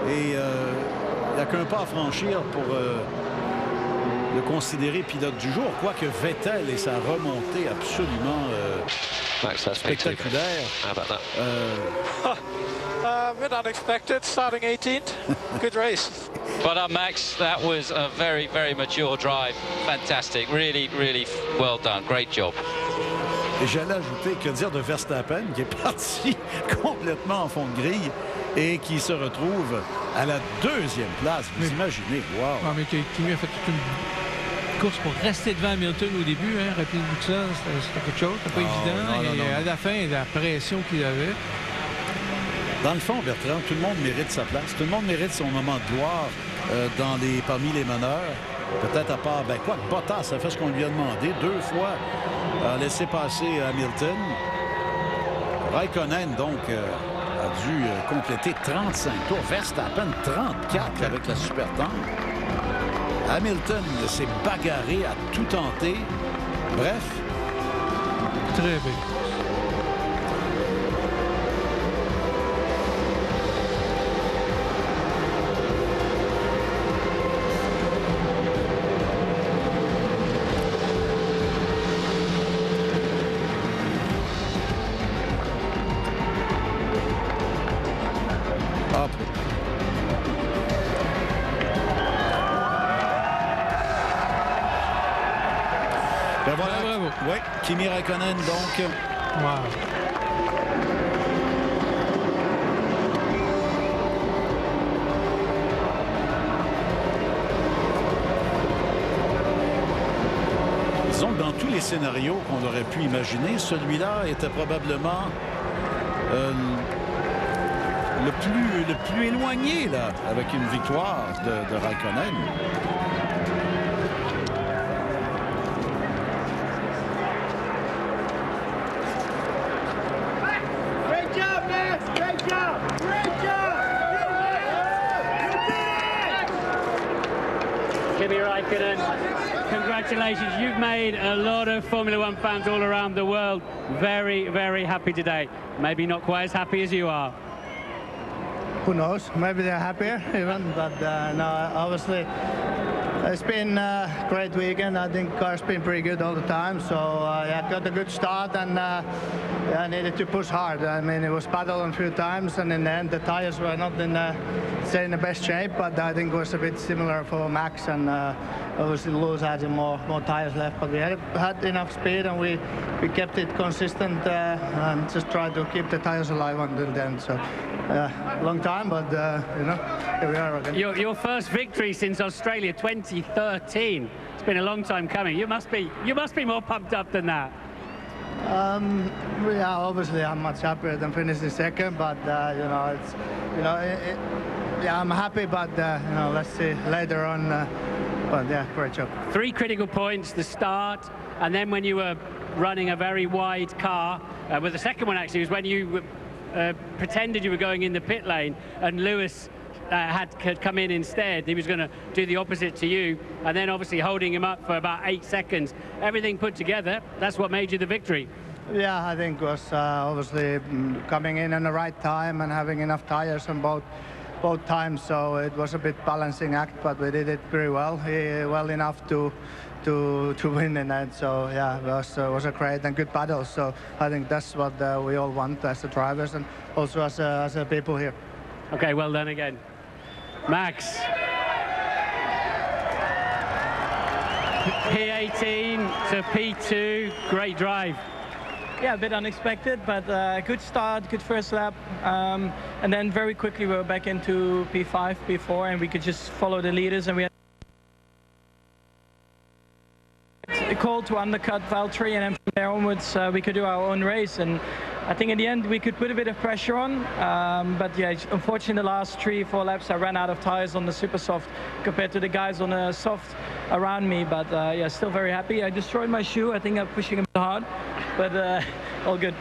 S2: Et... il n'y a qu'un pas à franchir pour le considérer pilote du jour, quoique Vettel et sa remontée absolument spectaculaire.
S12: A bit unexpected, starting 18th. Good race.
S10: Well done, Max. That was a very, very mature drive. Fantastic. Really, really well done. Great job.
S2: Et j'allais ajouter, que dire de Verstappen, qui est parti complètement en fond de grille et qui se retrouve à la 2e place. Vous imaginez, wow!
S3: Ah, mais Kimi a fait toute une course pour rester devant Hamilton au début, rapidement que ça, c'était quelque chose, c'était pas évident. Non. À la fin, la pression qu'il avait.
S2: Dans le fond, Bertrand, tout le monde mérite sa place. Tout le monde mérite son moment de gloire parmi les meneurs. Peut-être à part, Bottas a fait ce qu'on lui a demandé 2 fois, a laissé passer Hamilton. Raikkonen, donc, a dû compléter 35 tours. Verstappen, 34 avec la super tendre. Hamilton s'est bagarré, a tout tenté. Bref.
S3: Très bien.
S2: Oui, Kimi Raikkonen, donc.
S3: Wow.
S2: scénarios qu'on aurait pu imaginer, celui-là était probablement le plus éloigné là, avec une victoire de Raikkonen.
S8: Great job, Max! Great job! Great job!
S14: Kimi Raikkonen, congratulations. You've made a lot of Formula One fans all around the world very, very happy today. Maybe not quite as happy as you are.
S23: Who knows? Maybe they're happier even, but no, obviously it's been a great weekend. I think car's been pretty good all the time, so yeah, got a good start and I needed to push hard. I mean, it was battled a few times, and in the end the tires were not in the best shape, but I think it was a bit similar for Max, and obviously Lewis had more tires left, but we had enough speed and we kept it consistent and just tried to keep the tires alive until the end. So long time, but you know, here we are again.
S14: Your first victory since Australia 2013. It's been a long time coming. You must be more pumped up than that.
S23: Yeah, obviously I'm much happier than finishing second, but you know, it's, you know, yeah, I'm happy, but you know, let's see later on. But yeah, great job. 3
S14: critical points: the start, and then when you were running a very wide car. Well, the second one actually was when you pretended you were going in the pit lane, and Lewis had come in instead. He was going to do the opposite to you, and then obviously holding him up for about 8 seconds. Everything put together, that's what made you the victory.
S23: Yeah, I think it was obviously coming in the right time and having enough tires on both times, so it was a bit balancing act, but we did it very well, well enough to win in that. So yeah, it was a great and good battle. So I think that's what we all want as the drivers and also as a people here.
S14: Okay, well done again. Max. P18 to P2, great drive.
S24: Yeah, a bit unexpected, but good start, good first lap. And then very quickly we were back into P5, P4, and we could just follow the leaders, and we had a call to undercut Valtteri, and then from there onwards we could do our own race. And I think in the end we could put a bit of pressure on, but yeah, unfortunately the last 3-4 laps I ran out of tires on the super soft compared to the guys on the soft around me, but yeah, still very happy. I destroyed my shoe. I think I'm pushing him hard, but all good.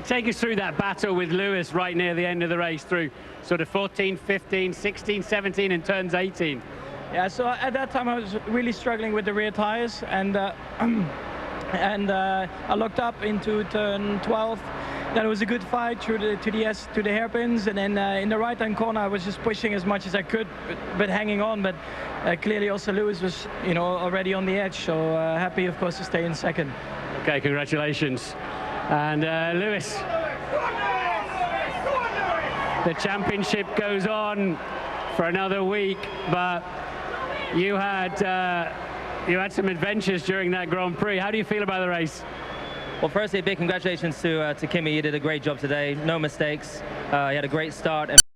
S14: Take us through that battle with Lewis right near the end of the race, through sort of 14, 15, 16, 17 and turns 18.
S24: Yeah, so at that time I was really struggling with the rear tires, and I locked up into turn 12. Then it was a good fight through to the hairpins, and then in the right-hand corner I was just pushing as much as I could, but hanging on. But clearly also Lewis was, you know, already on the edge. So happy, of course, to stay in second.
S14: Okay, congratulations. And Lewis, the championship goes on for another week, but you had some adventures during that Grand Prix. How do you feel about the race?
S25: Well, firstly, a big congratulations to Kimi. You did a great job today. No mistakes. He had a great start.